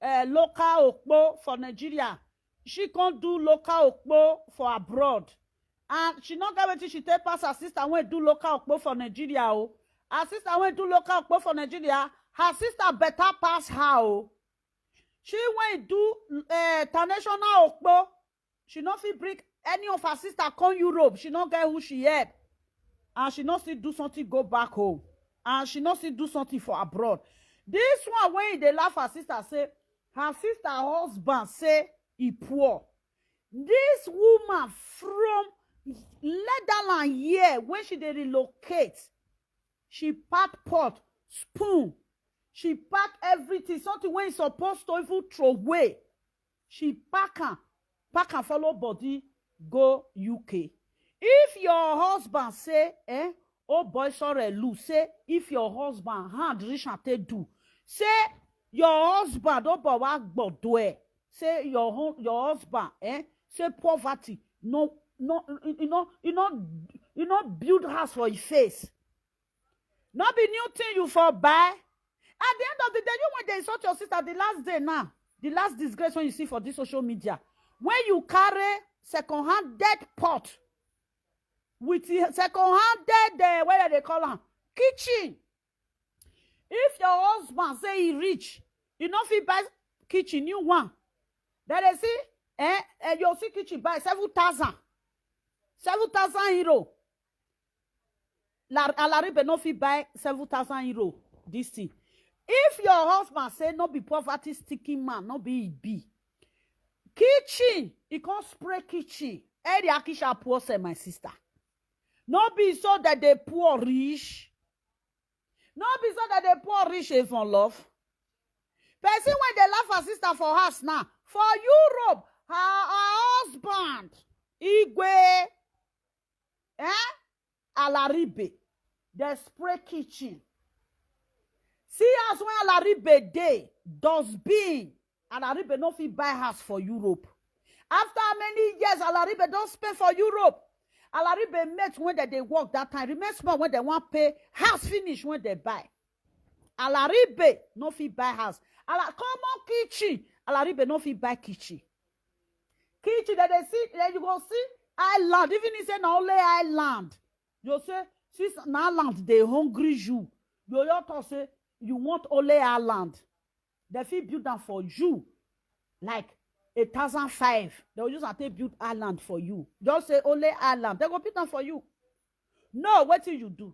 local okpo for Nigeria. She can't do local okpo for abroad. And she not get wetin she take pass her sister when do local okpo for Nigeria. Oh. Her sister when do local okpo for Nigeria, her sister better pass her. Oh. She went do international okpo. She not fit bring any of her sister come Europe. She not get who she help. And she not still do something go back home. And she not still do something for abroad. This one when they laugh her sister say, her sister husband say he poor. This woman from Netherlands here, when she dey relocate, she pack pot, spoon, she pack everything, something when supposed to even throw away. She pack and follow body go UK. If your husband say, oh boy, sorry, loose, say, if your husband hand reach and take do, say, your husband, oh boy, do say, your husband, say, poverty, no, you know, build house for your face. Not be new thing you for buy. At the end of the day, you when they insult your sister the last day now, the last disgrace when you see for this social media, when you carry second-hand dead pot, with the second-hand, what they call her, kitchen. If your husband say he rich, you know if he buy kitchen, new one. Then they see, you see kitchen buy 7,000 euro. Alaribe no fit buy 7,000 euro. This thing. If your husband say no be poverty sticking man, no be it be. Kitchen, he can't spray kitchen. Eri akisha poor say my sister. No be so that they poor rich. No be so that they poor rich even love. Person when they love her sister for us now, for Europe, her husband, Igwe, Alaribe, they spray kitchen. See us when Alaribe day, dustbin, Alaribe no fit buy house for Europe. After many years, Alaribe don't spend for Europe. Alaribe met when they work that time. Remain small when they want pay. House finish when they buy. Alaribe no fit buy house. Common kitchen. Alaribe no fit buy kitchen. Kitchen that they see, then you go see island. Even if say na only island, you say since na land they hungry you. You just say you want only island. They fit build them for you, like 1,005. They will use and take build island for you. Just say only island. They go build them for you. No, what till you do?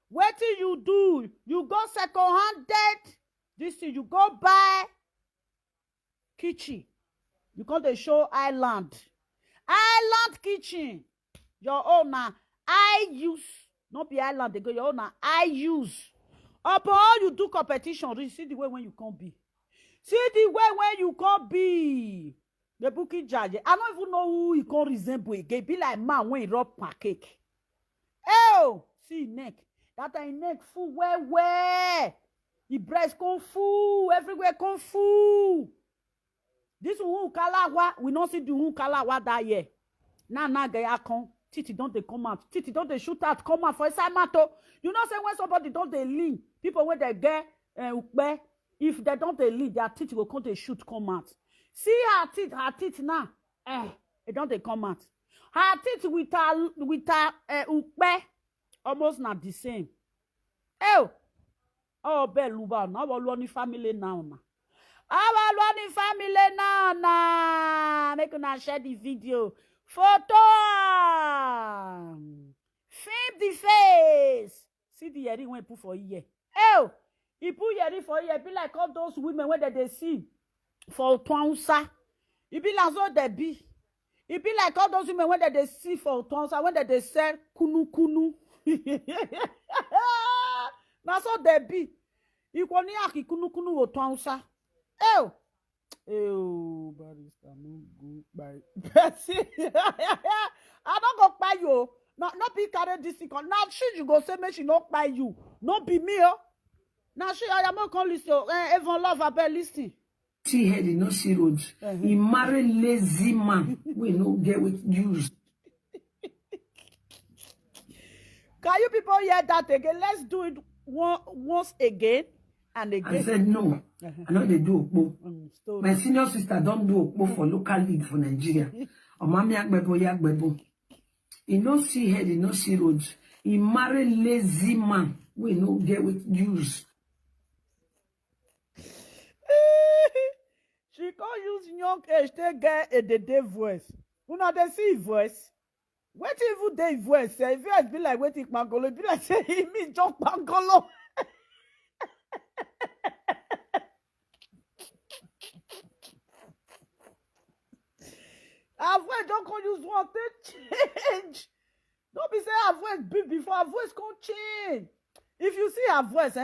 What till you do? You go second-handed. This thing you go buy kitchen. You call the show island. Island kitchen. Your own now. I use. Not be island. They go your own now. I use. Upon all you do competition. You see the way when you can't be. See the way when you can't be. The bookie judge. I don't even know who he can resemble again. Be like man when he rub pancake. Oh, see neck. That ain't neck full where. The breast come full. Everywhere come full. This one kalawa. We don't see the one kalawa that year. Now gaya come. Titi don't they come out. Titi don't they shoot out. Come out for a matter. You know say when somebody don't they lean. People when they get if they don't they lean, their teeth will come they shoot come out. See her teeth now. It don't they come out. Her teeth with her ukbe almost not the same. Oh, Beluba, now we're learning family now. Our learning family now. Make una share the video. Photo. Film the face. See the earring when put for ear. He put earring for ear. Be like all those women when they see. for Twansa. It be like so they be. It be like all those women when they see for Twansa, when they sell kunu kunu. Now so they be. You can hear kunu kunu for Twansa. Oh. Oh, barista, no go by. I don't go buy you. Not be carry this thing. Now she you go say me she not buy you. Not be me. Oh. Now she I am not call listen. Even love about listen. See head, no see road. He marry lazy man. We no get with use. Can you people hear that again? Let's do it once again and again. I said no. I know they do okpo. My senior sister don't do okpo for local league for Nigeria. Omami yagbebo. He no see head, he no see road. He marry lazy man. We no get with use. She can't use young age to get a day voice. You know they see voice. What if they voice? Say voice be like waiting Mangolo, be like say he mean John Mangolo. Our voice don't come use one to change. Don't be say our voice big before our voice can't change. If you see her voice,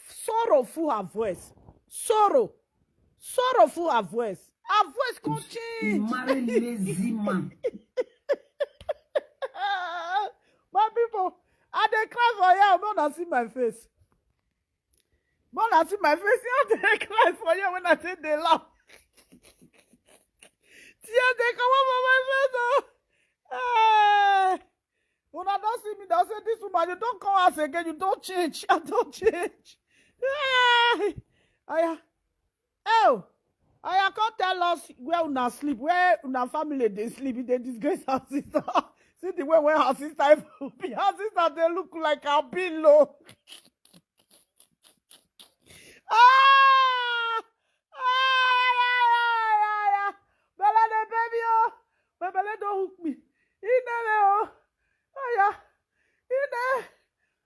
sorrowful her voice. Sorrowful her voice. Her voice can't change. Marry lazy man. My people, I dey cry for you. When I see my face. When I see my face, I dey cry for you when I say they laugh. Tears they come up on my face. Oh. When I don't see me, they'll say, this woman, you don't come us again, you don't change. I don't change. I can't tell us where una sleep, where una family they sleep, they disgrace her sister. See the way where her sister be. Her sister, they look like a pillow. Bella, the baby, oh. My Bella don't hook me. Oh, yeah.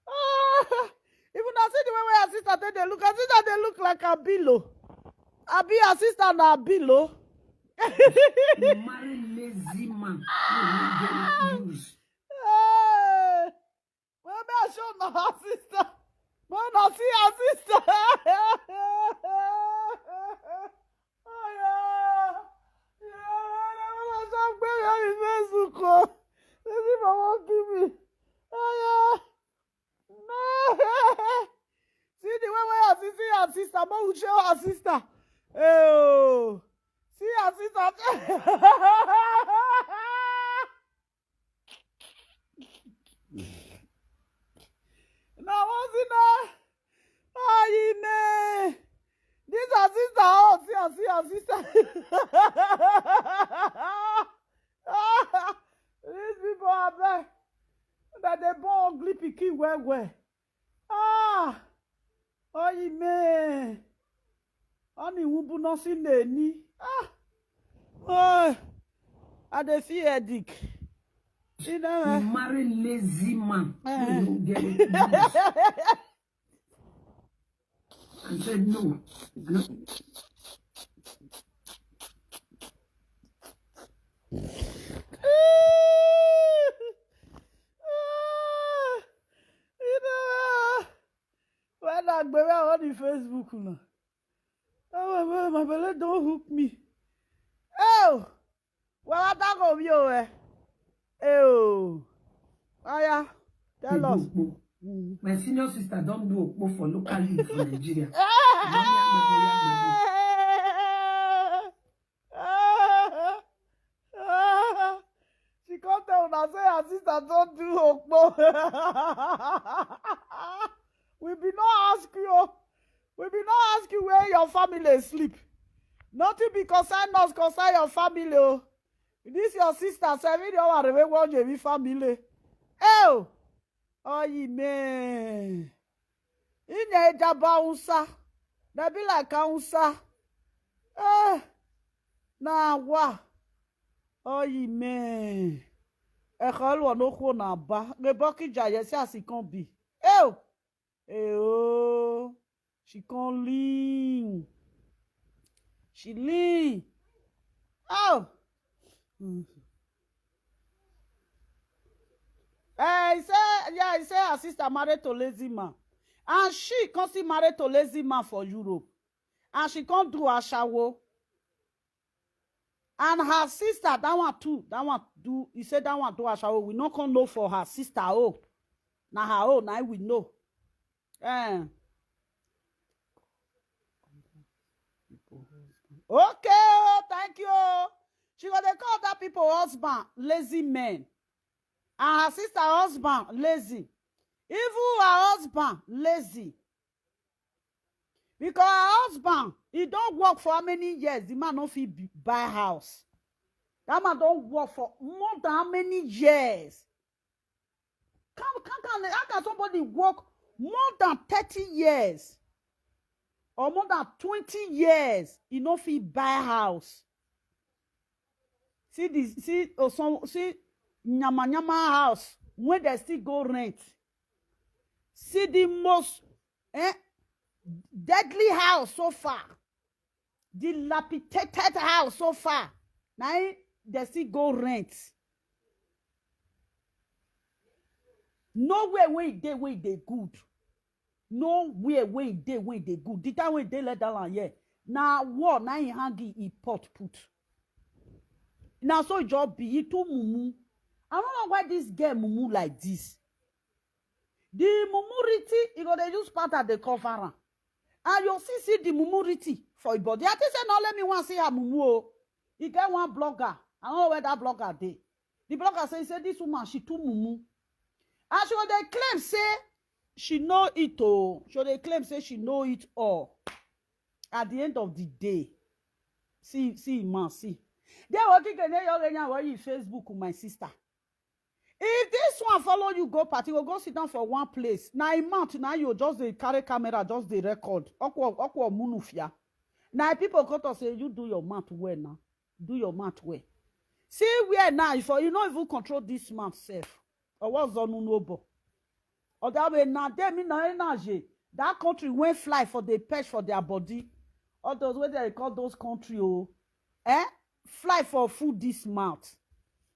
Oh. Even I see the way where her sister, they look. Her sister, they look like a pillow. I be her sister na a pillow. Marry lazy man. You get use. Maybe I show no her sister. Man, I see her sister. Oh yeah. I'm going on Facebook. Let's see if I won't give me. Oh yeah. No. See the way where I see her sister. Mom will show her sister. Oh. See her sister. Now what's in there? Oh, man. This is her sister. Oh, see her sister. These people are there. That they born ugly pikin well. Ah. Oh, man. Honey, who do not see the knee. Ah. Oh. I dey see headache. You know, marry lazy man. You get it. I said no. When I go on the Facebook now. Oh, my belly don't hook me. Oh, well, I don't go you. Oh, yeah. Tell us. My senior sister don't do okpo for local league for Nigeria. She can't tell us say her sister don't do okpo. We be not ask you. We be not ask you where your family sleep. Nothing be concern us, concern your family. Oh. This your sister, 7 years old, your family. Oh, man. In a jabausa. They be like unsa. Nah, what? Oh, man. A call no corner ba. The bucket jaya says he can't be. Oh, she can't lean. She leave. Oh. He said her sister married to lazy man. And she can't see married to lazy man for Europe. And she can't do a shower. And her sister, that one too, he said that one do a shower. We not can know for her sister, oh. Now her own, now we know. Okay, oh, thank you. She gonna call that people husband lazy men. And her sister husband lazy. Even her husband lazy. Because her husband, he don't work for how many years? The man don't fit buy house. That man don't work for more than how many years? How can somebody work more than 30 years? Or more than 20 years? He don't fit buy house. See Nyama house when they still go rent. See the most deadly house so far. Dilapidated house so far. Now they still go rent. Nowhere where they good. Nowhere where they good. The time when they let that land here. Now what? Now he hangi he pot put. Now so job be too mumu. I don't know why this girl mumu like this. The mumuriti, you go they use part of the cover. And you see the mumuriti for your body. I think say no, let me want see her mumu. He get one blogger. I don't know where that blogger dey. The blogger say this woman she too mumu. And she go they claim say she know it all. So they claim say she know it all. At the end of the day, see man, see. They working on Facebook with my sister. If this one follow you go party, go sit down for one place. Now a month, now you just the carry camera, just the record. Okwo munufia. Now people come to say you do your math well now. Do your math well. See where now if you don't even control this math self. Or what's on noble. Or that way now they mean no energy. That country went fly for the pet for their body. All those what they call those country fly for food this month.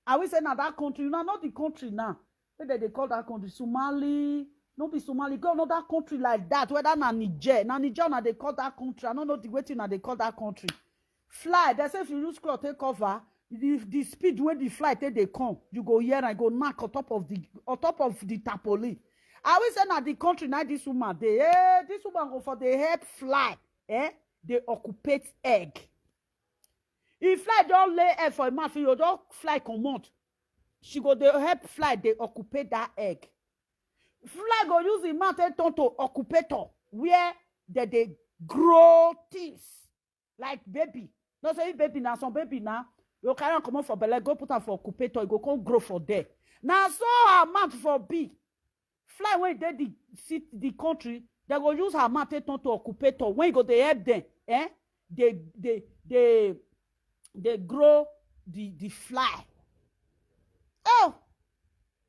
I will say now that country, not the country now. They call that country Somali. No be Somali. Go another country like that. Whether na Niger. Now Niger now they call that country. I don't know the way now they call that country. Fly. They say if you use cloth take cover, the speed when the flight they come, you go here and go knock on top of the tapoli. I will say now the country now this woman this woman go for the help fly. They occupate egg. If fly don't lay egg for a month, you don't fly command. She go they help fly, they occupy that egg. Fly go use the mountain to occupator where they grow things like baby. Not say baby now, some baby now. You carry on come on for belly, go put on for occupator, you go come grow for there. Now so her mouth for big. Fly when they the country, they go use her mountain to occupator. When you go they help them, they grow the fly. Oh,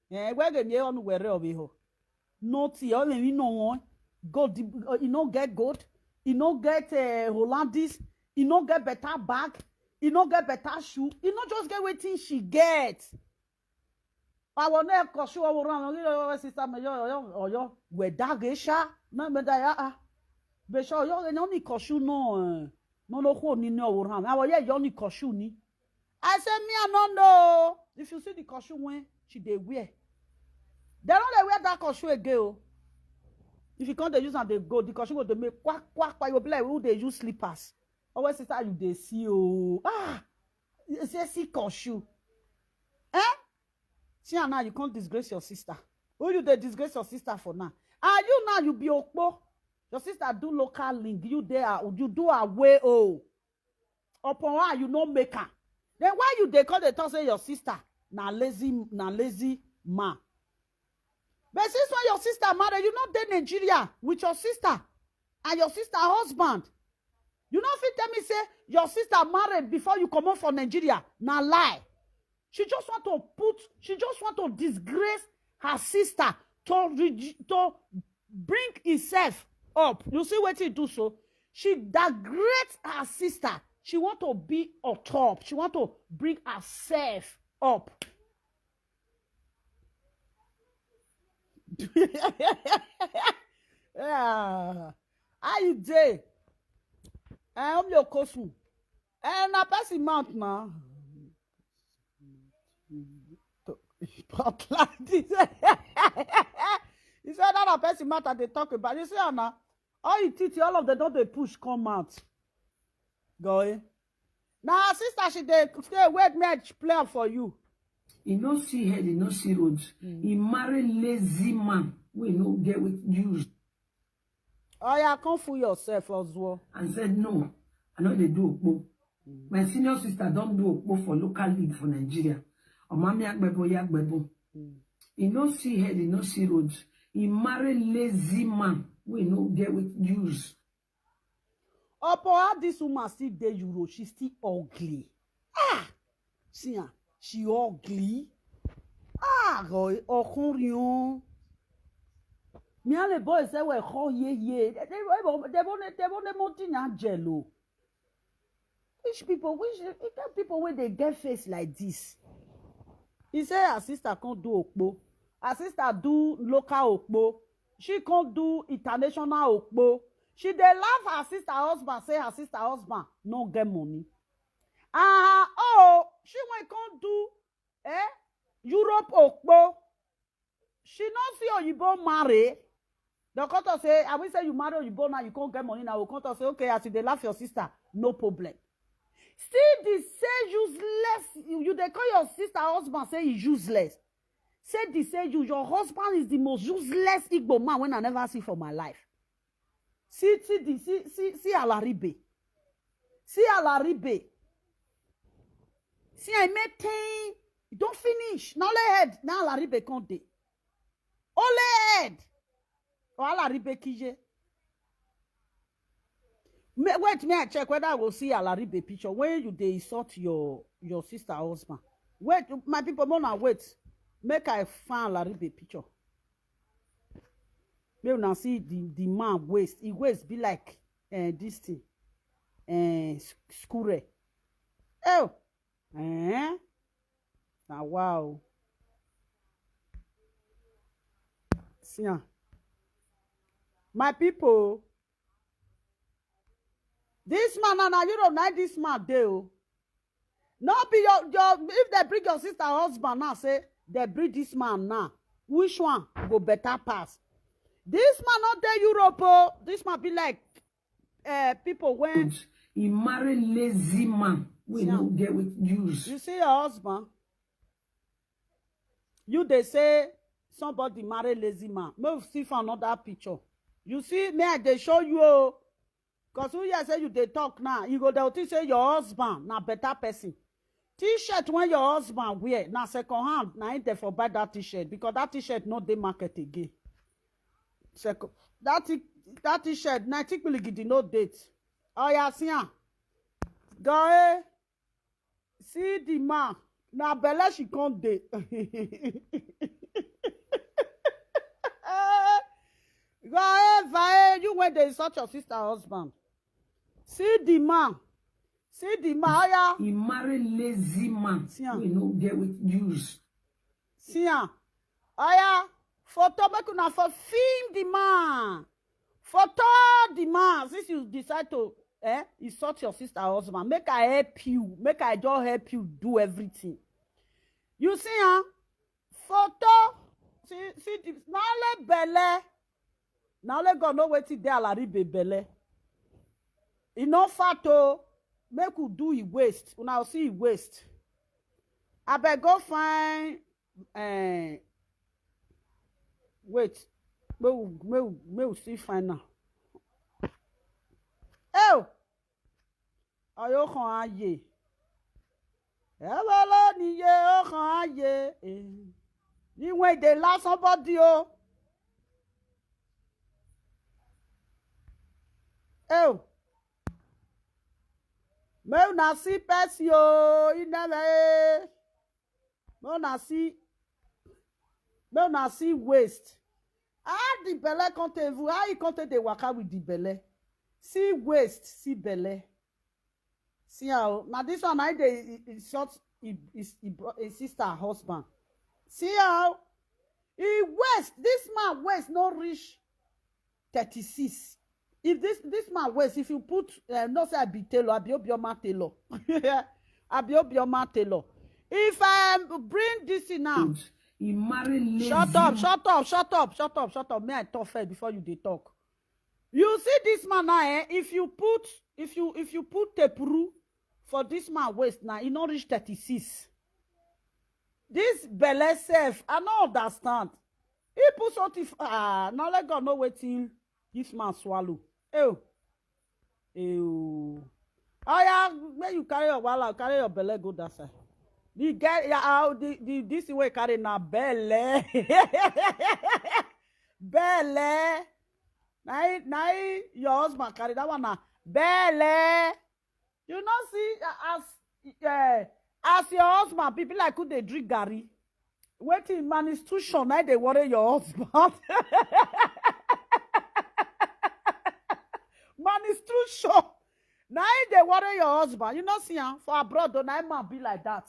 where the near on where of it? No tea, I mean, no one. Gold, you know, get gold, you know, get Hollandis, you know, get better bag, you know, get better shoe, you know, just get waiting she gets. I will never cause you around, sister, or your where dagesha, no, but I be sure you're only cause you no. No, who ni no around. I was yeah, you only costume ni. I said me I don't know. If you see the costume when she they wear, they don't wear that costume again. If you can't use and they go, the costume go to make quack you be like who they use slippers. Always sister you they see you say see costume. See now you can't disgrace your sister. Who you they disgrace your sister for now? And you now you be okpo. Your sister do local link. You there, you do away upon her, you no make her. Then why you they call the talk say your sister na lazy man? But since when your sister married, you not there Nigeria with your sister and your sister husband. You not fit tell me say your sister married before you come out for Nigeria. Na lie. She just want to disgrace her sister to bring herself up. You see what she do so? She degrades her sister She want to be on top. She want to bring herself up. Yeah. How you dey? I'm your cousin. And I pass him out now. But like this. He said that I pass him out and they talk about. You see now, all you teach, all of them don't they push come out. Go. Now sister, she dey stay wait me play for you. He no see head, he no see road. He marry lazy man. We no get with used. Oh yeah, come fool yourself as well. And said no. I know they do okpo. My senior sister don't do okpo for local league for Nigeria. Or mami agbebo yagbebo. He no see head, he no see road. He marry lazy man. We no get with use. Upon how this woman still dey Euro, she still ugly. Ah, see her, she ugly. Ah, ọkùnrin. Me and the boys say we call ye. They want money na jello. Which people where they get face like this? He say her sister can't do okpo. Her sister do local okpo. She can't do international okpo. She dey laugh her sister husband, say her sister husband no get money. She won't come do Europe okpo. She not see Oyibo marry. The court say, I will say you marry Oyibo now, you can't get money now. The court say, okay, as you dey laugh your sister, no problem. Still the say useless. You dey call your sister husband say he's useless. Say the say your husband is the most useless Igbo man when I never see for my life. See Alaribe. See Alaribe. See I made 10. Don't finish. Now let head. Now Alaribe can't dey. Ole head. Or Alaribe kije. Wait, may I check whether I will see Alaribe picture. When you dey insult your sister husband. Wait, my people, mona wait. Make I find Alaribe picture. May now see the man waist. He waist be like this thing. Skure. Oh. Now wow. See ya. My people. This man now you don't know this man do. Not be your if they bring your sister husband now say they bring this man now. Which one go better pass? This man not there Europe. Oh. This man be like people when he marry lazy man. We no get with use. You see your husband. You they say somebody marry lazy man. Move see for another picture. You see me I they show you. Cause who you say you they talk now. You go there to say your husband now better person. T-shirt when your husband wear now second hand now ain't there for buy that t-shirt because that t-shirt not the market again. Second that t-shirt now typically get no date. Oh yeah, see ya. Go see the man now Bella she can't date. Go you went there such your sister husband. See the man. See the man. Yeah. He marry lazy man. We no get with use. See ya. Oya, photo make una for film the man. Photo the man. Since you decide to insult your sister husband, make I help you. Make I just help you do everything. You see photo. See the now let belle. Now let God know wetin dey Alaribe belle. E no fat o. Make we do e waist. Una see e waist. Abeg go find wait. May we see find now. Oh! Ayo kan aye. Ebolo ni ye o kan aye. You when they laugh somebody o. Oh! May una see person o. May una see waist. How the belle conte vous? How you conte the waka with the belle? See waist, see belle. See how now this one I dey short his sister husband. See how he waist this man waist no reach 36. If this man waist, if you put no say I be tailor, I be Obioma tailor. I be Obioma tailor. If I bring this in now, he married lazy. Shut up. May I talk first before you dey talk. You see this man now, if you put tepuru for this man waist now, he not reach 36. This belle self, I don't understand. He put something. Now let God know wetin this man swallow. Oh yeah, when you carry your wallet, carry your belly go that side. The guy, this way carry na belly. Belly. Now your husband carry that one na belly. You know, see, as your husband, people like who they drink garri. Waiting institution, now they worry your husband. Institution. Now they worry your husband. You know, see, for abroad, don't man be like that.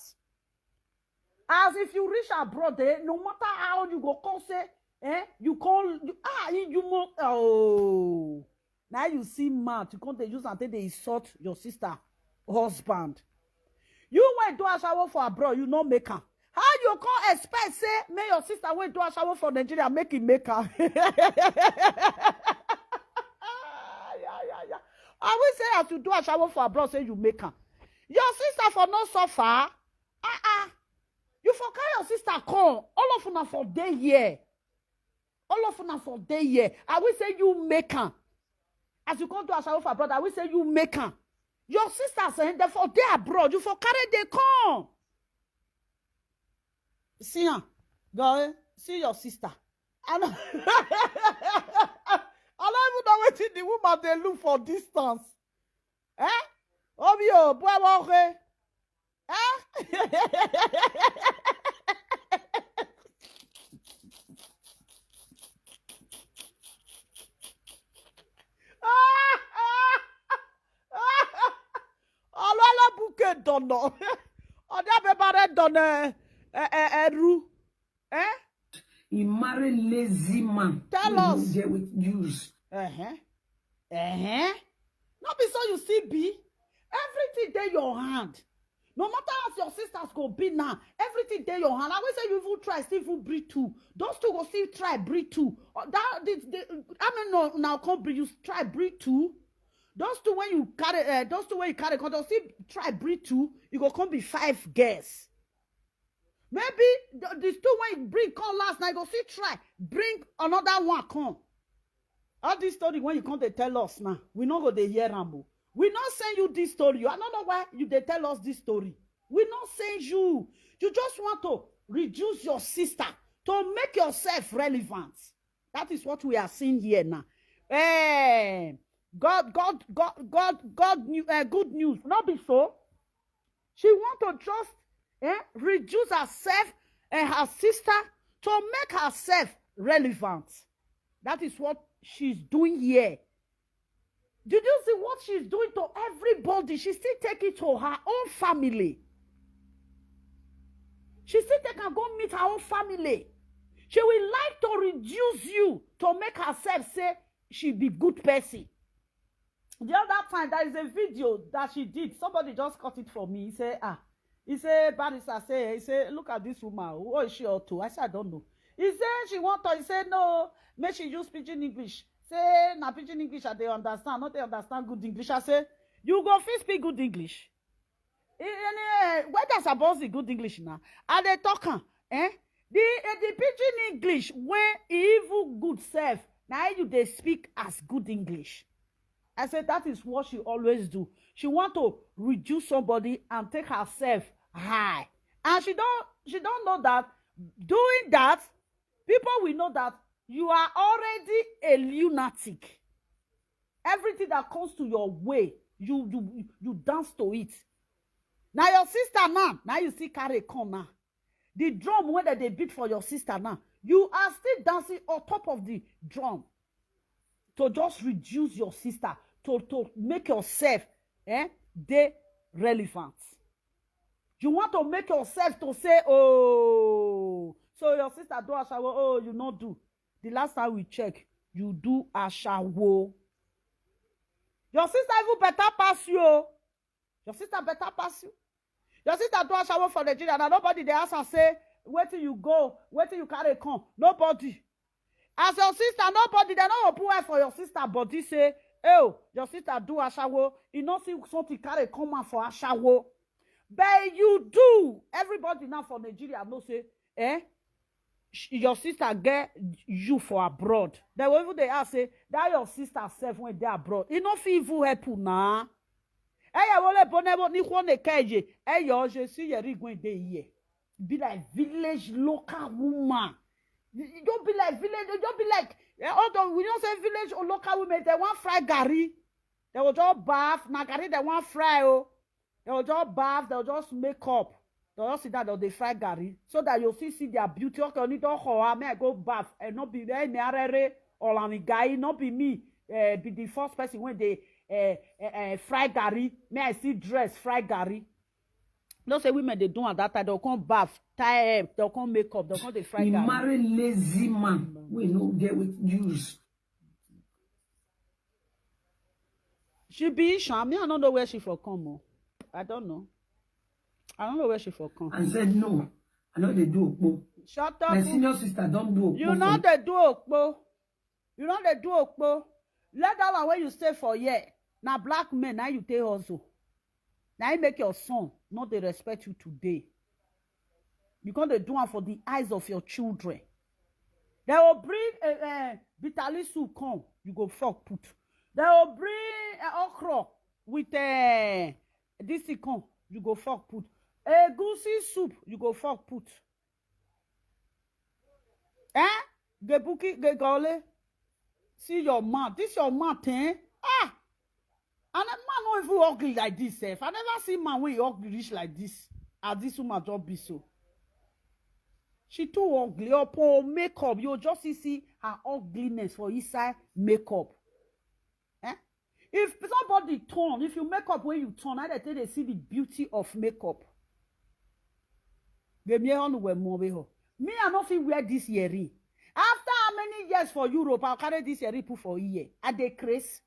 As if you reach abroad, no matter how you go, call say, you call, now you see man, you can't use until they insult your sister husband. You went to a shower for abroad, you know make her. How you can't expect say, may your sister went to a shower for Nigeria, make it make her. I will say as you do a shower for abroad, say you make her. Your sister for no suffer. You for carry your sister come. All of them for day here. All of them for day here. I will say you make her. As you come to a shower for abroad, I will say you make her. Your sister saying they for day abroad. You for carry they come. See her. Go see your sister. I don't even know what the woman they look for distance. Obio, boy, okay. Olola bouquet dono. Oda bebare donne ru. He married lazy man. Tell us. There with use. Not be so you see be. Everything there your hand. No matter how your sisters go be now, everything there your hand. I will say you even try, still even breathe too. Those two go still try breathe too. No, now can't breathe. You try breathe too. Those two when you carry, those two when you carry, because still try breathe too. You go come be 5 girls. Maybe these two when you bring come last night, go see try bring another one come. All this story when you come to tell us now, we not go to hear Rambo. We not send you this story. I don't know why they tell us this story. We not send you. You just want to reduce your sister to make yourself relevant. That is what we are seeing here now. God, good news. Not be so. She want to just reduce herself and her sister to make herself relevant. That is what she's doing here. Did you see what she's doing to everybody? She still take it to her own family. She still take and go meet her own family. She will like to reduce you to make herself say she be good person. The other time, there is a video that she did. Somebody just cut it for me. He said, Barrister, he said, look at this woman. Who is she or to? I said, I don't know. He said, she want to. He said, no, make she use pidgin English. Say, na pidgin English, they understand. Not they understand good English. I say, you go fit speak good English. What does about the good English now? Are they talking? The pidgin English, when evil good self, now you they speak as good English. I said, that is what she always do. She want to reduce somebody and take herself high. And she don't know that doing that, people will know that you are already a lunatic. Everything that comes to your way, you dance to it. Now your sister now you see carry come now. The drum when they beat for your sister now, you are still dancing on top of the drum to just reduce your sister, to make yourself they relevant. You want to make yourself to say, oh, so your sister do ashawo, oh, you not do. The last time we check, you do ashawo. Your sister even better pass you. Your sister better pass you. Your sister do ashawo for Nigeria, and nobody they ask and say, where till you go, where till you carry come. Nobody. As your sister, nobody, they don't put for your sister, but they say, oh, your sister do ashawo. You know see something carry come out for ashawo. But you do. Everybody now for Nigeria no say, your sister get you for abroad. They will even they ask say that your sister self when they abroad. You know fi even help na. Ya wole bonebo ni khone keje. Yo je see yeri going dey here. Be like village local woman. You don't be like village. You don't be like although we don't say village or local women. They want fry gari. They will just bath. Na gari they want fry oh. They will just bath. They will just make up. They will just sit down. They fry gari so that you see their beauty. Okay, only don't hoa. May I go bath and not be there. Me arere or lami guy. Not be me. Be the first person when they fry gari. May I see dress fry gari. Don't say women they do at that time. They'll come bath, tie up. They'll come make up. They'll come they fry gari. You marry lazy man. We know get with use. She be Isha. Me I don't know where she for come. Oh. I don't know. I don't know where she for come. And said no. I know they do okpo. Shut up. My senior sister don't do okpo. You know they do okpo. You know they do okpo. Let that one where you stay for year. Now black men, now you take also. Now you make your son not they respect you today. Because they do one for the eyes of your children. They will bring bitterly soup come. You go fuck put. They will bring okra with this thing come. You go fuck put. Goosey soup. You go fuck put. Gebuki gegole. See your mouth. This your mouth, eh? Ah! And a man not even ugly like this, eh? I never see man when he ugly rich like this. As this woman just be so. She too ugly. Upon makeup, you just see her ugliness for inside makeup. If somebody turn, if you make up when you turn, I tell they see the beauty of makeup. Me, I don't feel wear this earring. After how many years for Europe, I'll carry this earring put for a year. At the craze.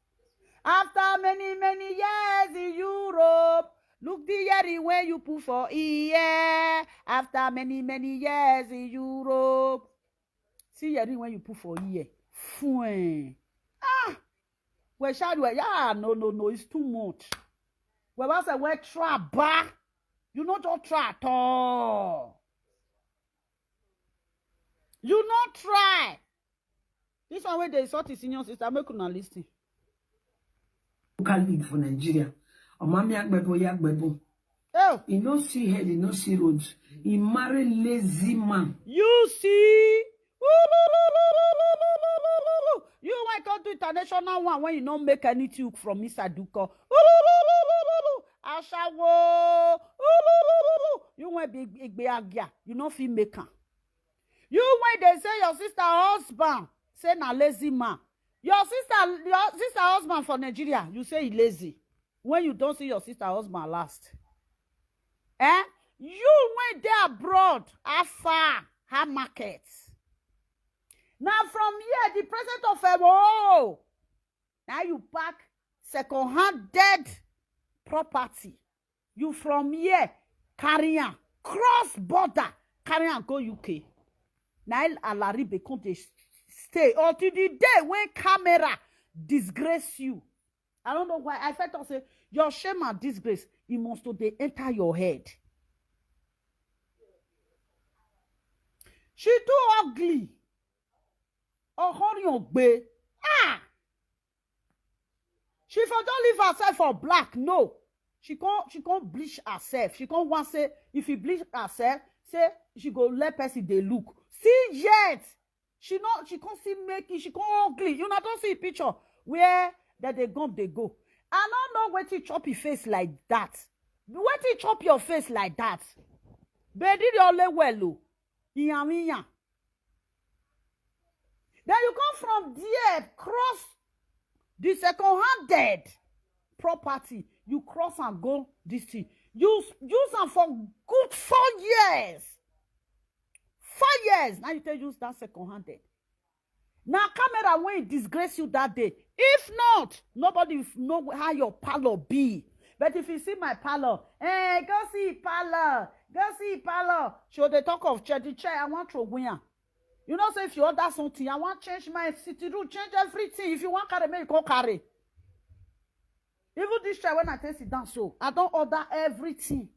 After many years in Europe, look the earring where you put for a year. After many years in Europe, see earring when you put for a year. Fuen. Ah. Well, shall we? Yeah, no, it's too much. Well, I say, well, try back. You not just try at all. You not try. This one where they sort his senior sister, make una listen. Local lead for Nigeria. Omami Agbebo Yagbebo. Oh. He no see head, he no see roads. He marry lazy man. You see? You went to do international one when you don't make anything from Mr. Duko. Ashawo. You went big agia. You know fi maker. You went they say your sister husband say na lazy man. Your sister husband for Nigeria, you say he lazy. When you don't see your sister husband last. You went there abroad, afar, her markets. Now from here, the president of now you pack second-hand dead property. You from here, carry on, cross border, carry on, go UK. Now Alari become they stay until the day when camera disgrace you. I don't know why. I felt to say your shame and disgrace, it must they enter your head. She too ugly. She for don't leave herself for black. No. She can't bleach herself. She can't want say if you bleach herself, say she go let person they look. See yet. She can't see making, she can't ugly. You not don't see a picture where that they go. I don't know where to chop your face like that. Where to chop your face like that? But did you lay well? Then you come from there, cross the second-handed property, you cross and go this thing. Use them for good 4 years. 4 years. Now you tell use that second-handed. Now camera when it disgrace you that day. If not, nobody know how your parlor be. But if you see my parlor, go see parlor. Go see parlor. Should they talk of chair? The chair I want to win. You know, say if you order something, I want to change my city room, change everything. If you want carry, make you carry. Even this chair when I take it down, so I don't order everything.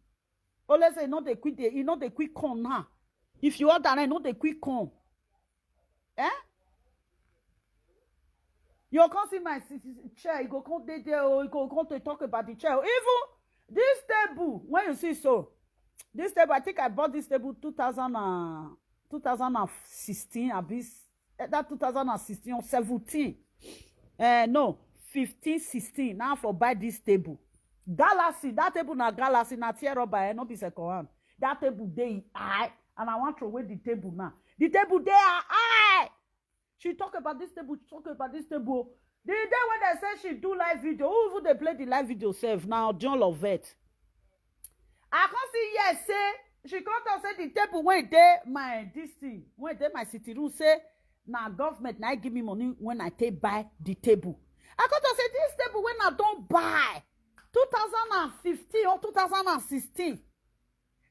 Always say, they quit the, they quit come now. If you order, I know they quit come. You can't see my chair. You go come there, or you go come to talk about the chair. Even this table, when you see so, this table, I think I bought this table 2016, that 2016 or 17. No, 15, 16. Now for buy this table. Galaxy, that table na Galaxy, na tear rubber, not be second hand. That table they high, and I want to away the table now. The table they are high. She talk about this table, talk about this table. The day when they say she do live video, who even they play the live video self now, John Lovett. I can't see yes, say, she can't say the table when they my this thing, when they my city room say, now government now give me money when I take buy the table. I can't say this table when I don't buy 2015 or 2016.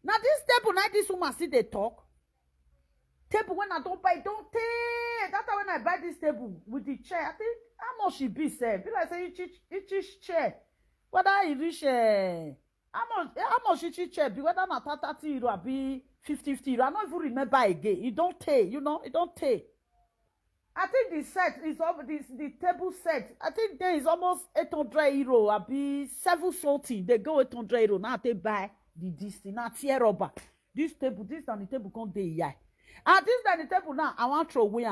Now this table, now this woman see they talk. Table when I don't buy, don't take. That's when I buy this table with the chair. I think how much she be said. Be like say each chair. Whether it reach how much each chair be, whether not 30 euro or be 50 euro. I don't even remember again. It don't take, it don't take. I think the set is over the table set. I think there is almost 800 euro or be 7 something. They go 800 euro. Now they buy this thing. Now tear rubber. This table, this and the table come there, yeah. And this dining table now, I want to throw away.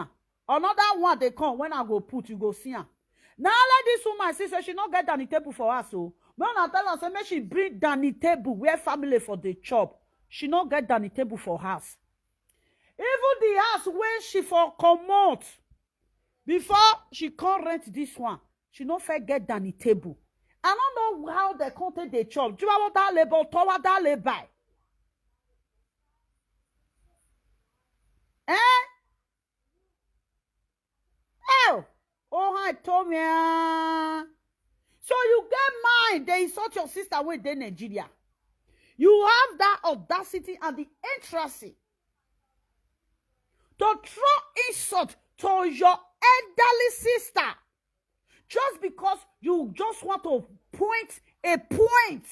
Another one they come when I go put, you go see her. Now let this woman see, so she not get dining table for us. So when I tell her, say, make she bring dining table where family for the chop. She not get dining table for house. Even the house when she for come out, before she can't rent this one, she not forget dining table. I don't know how they content the chop. Do you want that label? Toward that label. Oh, hi, Tommy. So you get mine. They insult your sister with the Nigeria. You have that audacity and the interest to throw insult to your elderly sister just because you just want to point a point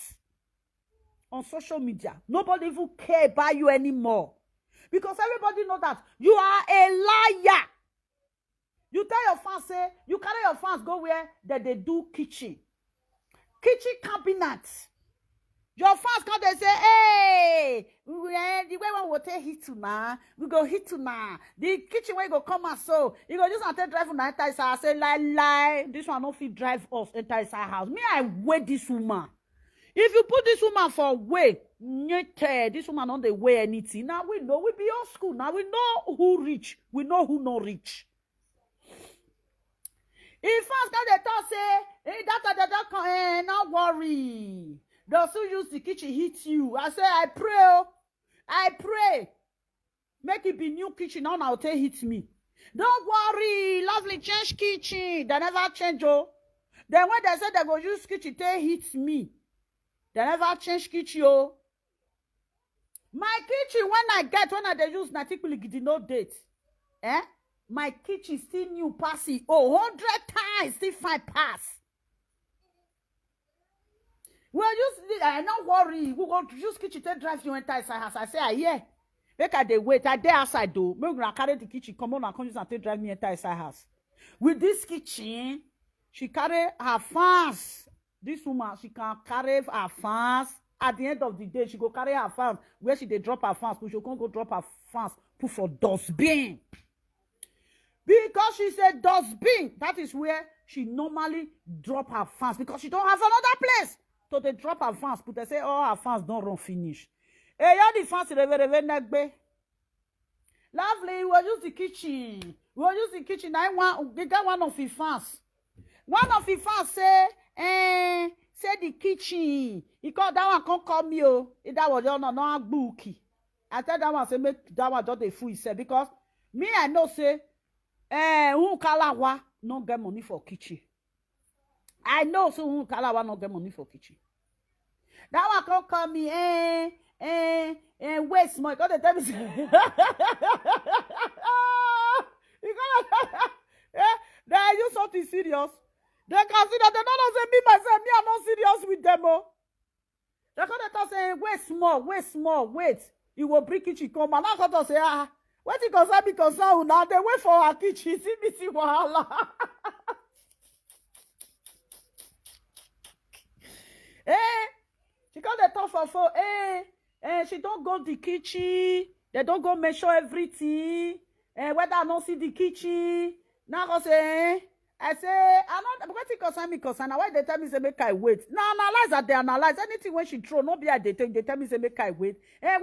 on social media. Nobody even care about you anymore. Because everybody know that you are a liar. You tell your fans, say, you carry your fans go where that they do kitchen cabinets. Your fans come they say, hey, the way we will take hit to now, we go hit to now. The kitchen where you go come and so you go just take drive from the entire house. Say lie, this one no fit drive us entire house. Me, I wait this woman. If you put this woman for way, this woman don't they weigh anything. Now we know we be old school. Now we know who rich. We know who not rich. If fans can they talk say, hey, that, not worry. They'll still use the kitchen hit you. I say, I pray. Make it be new kitchen. Now I'll tell hit me. Don't worry, lovely, change kitchen. They never change, oh. Then when they say they go use kitchen, they hit me. They never change kitchen, oh. My kitchen, when I they use natikuli did no date. My kitchen still new passing. 100 times still fine pass. Well, don't worry. We go use kitchen to drive you entire house. I say, yeah. Make her they wait. I there outside though. Make her carry the kitchen. Come on and come use and take drive me entire house. With this kitchen, she carry her fans. This woman, she can carry her fans. At the end of the day, she go carry her fans. Where she they drop her fans, but she can't go drop her fans. Put for dustbin. Because she said dustbin. That is where she normally drop her fans. Because she don't have another place. So they drop her fans. But they say, oh, her fans don't run finish. Hey, you the fans Lovely, we'll use the kitchen. We'll use the kitchen. They got one of the fans. One of the fans say, say the kitchen. He called that one can't call me, oh. That was no bookie. I tell that one, say, make that one just a fool, he said, because me, I know, say, who kalawa no get money for kitchen. I know, so who kalawa no get money for kitchen. That one can't call me, wait small. You got to tell me, they use something serious. They consider they don't say me myself, me I'm not serious with them. Oh. They can't say, wait small. He will bring kitchen come. And I can't say, what you concern me concern now? They wait for our kitchen. See wahala. She got the top for she don't go the kitchen. They don't go measure everything. Whether I don't see the kitchen. Now I say, I'm not what you concern me concern. Why they tell me say make I wait? Now analyze that they analyze anything when she throw. No be they tell me say make I wait. Where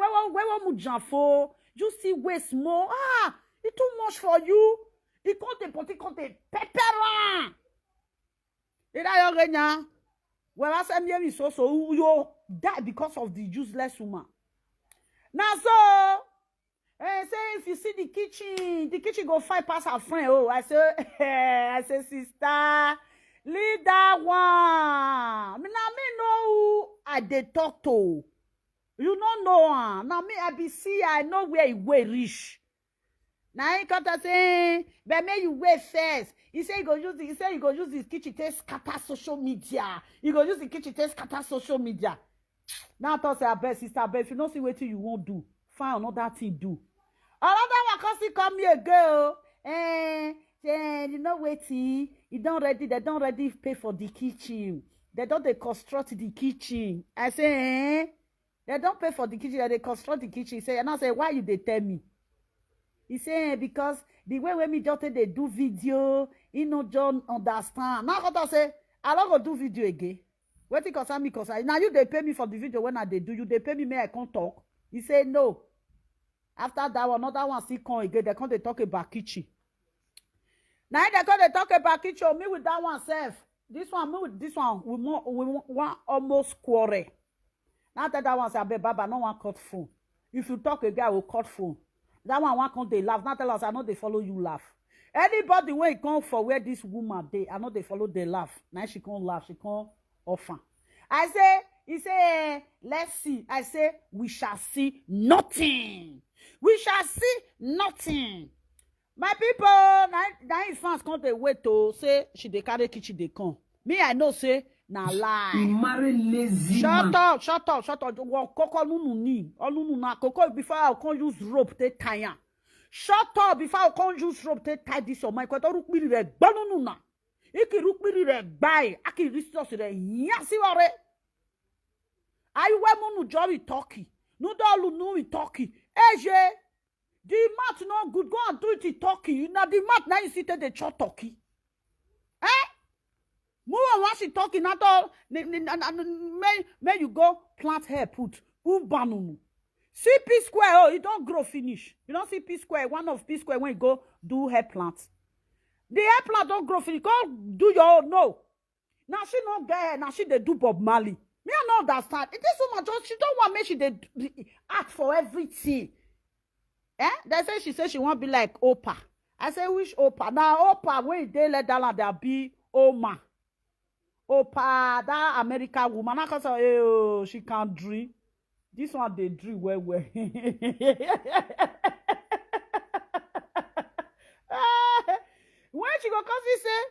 mujanfo? You see waste more. It's too much for you. It can't pepper. Did I already? Well, I said is also you die because of the useless woman. Now so. Say if you see the kitchen go fight past her friend. Oh, I say, sister, leave that one. Me know I dey talk to. You don't know. Now me I be see I know where he way reach. Now he come to say, but may you wait first. He say he go use his kitchen to scatter social media. He go use the kitchen to scatter social media. Now I thought say I bet sister, but if you don't see what you won't do, find another thing do. Another one can still come here, girl. You know waiting. They don't ready pay for the kitchen. They don't construct the kitchen. I say, they don't pay for the kitchen, they construct the kitchen. He say, and I say, why you they tell me? He say, because the way when me just they do video, you know, John understand. Now I say, I don't go do video again. What it concern me concern? Now you they pay me for the video when I they do you they pay me may I can't talk. He say no. After that one, another one still come again. They come they talk about kitchen. Now they come they talk about kitchen. Me with that one self. This one, me with this one. We want almost quarrel. Now that one say, Baba, no one cut phone. If you talk again, I will cut phone. That one come they laugh. Now tell us, I know they follow you laugh. Anybody when come for where this woman they, I know they follow they laugh. Now she can't laugh. She can't offer. I say, he say, let's see. I say, we shall see nothing. We shall see nothing. My people, now his fans come they wait to say she dey carry kitchen they come. Me, I know say na lie. You marry lazy shut man. up. Koko nunu ni. Olunu na koko before I can't use rope to tie. Shut up before I can't use rope to tie this on my kwata rukbiri re banunu na. Iki rukbiri re bai. Aki ristos re yasi ware. Ayi we munu jori talkie. No dalu no we talkie. Eje. The mat no good. Go and do it in Turkey. Now the mat now you sit at the chop Turkey. Move on once in Turkey. Not all. May you go plant hair put. Banunu. See P square. Oh, you don't grow finish. You don't see P square. One of P square when you go do hair plant. The hair plant don't grow finish. Go do your own. No. Now she not get hair. Now she they do Bob Marley. Me I know understand. It is so much. She don't want me. She they act for everything. They say she said she want to be like Opa. I say which Opa? Now Opa when they let down there be Oma. Opa that American woman. I can say she can't dream. This one they dream well. When she go come she say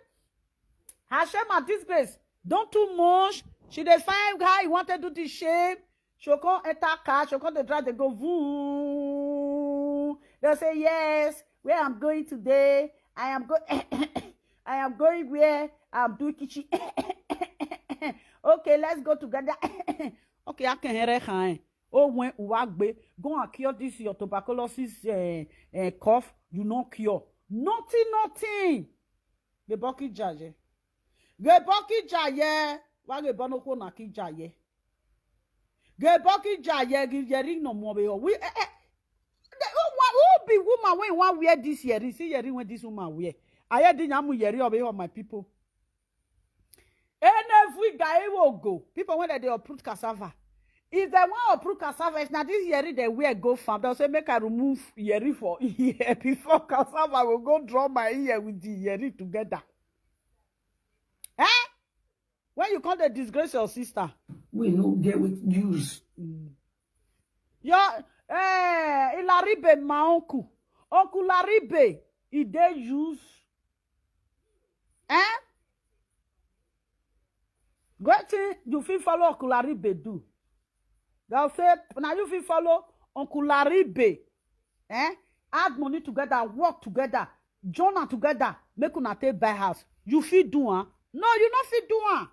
Hashem and disgrace don't too much. She dey find guy wanted to do this shape. She'll come enter car. She'll come the drive. They go voom. They'll say, yes, where I'm going today, I am going where I'm doing kitchen. Okay, let's go together. Okay, I can hear it. Oh, when Uwagbe, go and cure this your tuberculosis cough, you not cure. Nothing. The bucket jaye. Why the bonoko na ki jaye? The bucket jaye, yeri no more. We who be woman when one wear this year? See when this woman wear. I heard the nyamu yeri of my people. Any if we guy will go, people when they uproot cassava. If they want uproot cassava, if now this year they wear go farm, they'll say make I remove yeri for ear before cassava will go draw my ear with the yeri together. Eh? When you call the disgrace your sister, we no get with use. Your Ilaribe my uncle Laribe, they use. Eh? Great thing you feel follow Uncle Laribe do. They'll say, now you feel follow Uncle Laribe. Eh? Add money together, work together, join together, make una take buy house. You feel do one? No, you not feel do one.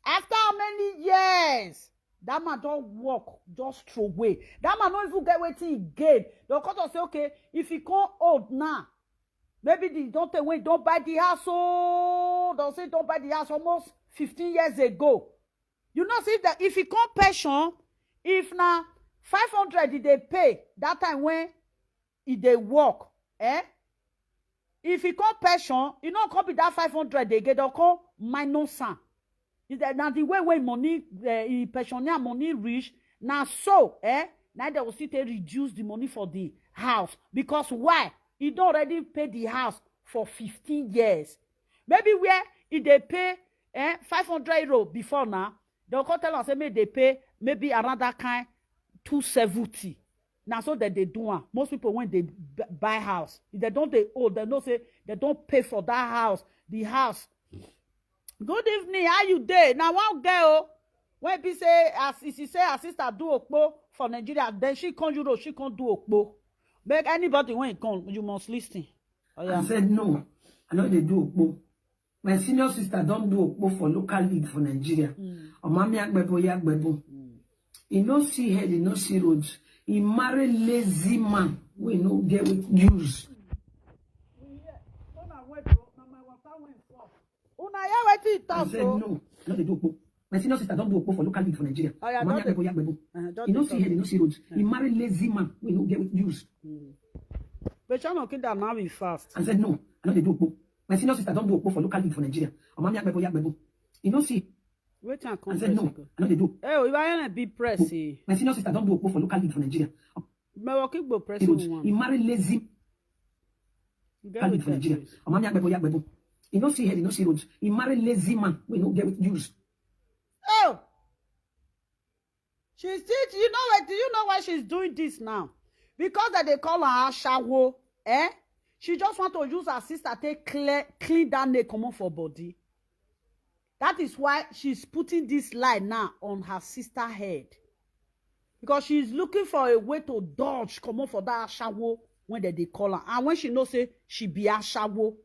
After how many years? That man don't work, just throw away. That man don't even get waiting he gain. They'll come to say, okay, if he come old now, maybe they don't buy the house. So they'll say don't buy the house almost 15 years ago. You know, see that if he come pension, if now 500 did they pay that time when they work, eh? If he come pension, you know, come be that 500 they get, they'll come minus some. Is that now the way money, pensioner money reach, now so, eh? Now they will still reduce the money for the house. Because why? He don't already pay the house for 15 years. Maybe where if they pay 500 euro before now, they'll come tell us say maybe they pay maybe around that kind 270. Now so that they do one. Most people when they buy house, if they don't they owe, they know say they don't pay for that house. The house. Good evening, how you there? Now one girl when be say as she say her sister do okpo for Nigeria, then she come Europe, she can't do okpo. Make anybody when it come, you must listen. Oh, yeah. I said no. I know they do okpo. My senior sister don't do okpo for local league for Nigeria. Omami agbebo yagbebo. He no see head, he no see roads. He marry lazy man. We no get with use. I said no. No, they do okpo. My senior sister don't do okpo for local league for Nigeria. Omami agbebo yagbebo. He no see head, he no see roads. He marry lazy man. We no get with use. But you're not that now be fast. I said no. I know they do okpo. My senior sister don't do okpo for local league for Nigeria. Omami agbebo yagbebo. You know see. Wait and I said no. I know they do. Hey, if I ain't be pressy. My senior sister don't do okpo for local league for Nigeria. He marry lazy. Local league for Nigeria. Omami agbebo yagbebo. You know see head, you know see roads. He marry lazy man. We no get with use. Oh. She's still, you know what? Do you know why she's doing this now? Because that they call her Ashawo, eh? She just want to use her sister to clean that neck come for body. That is why she's putting this lie now on her sister's head. Because she's looking for a way to dodge come on for that Ashawo when they call her. And when she knows say she be Ashawo.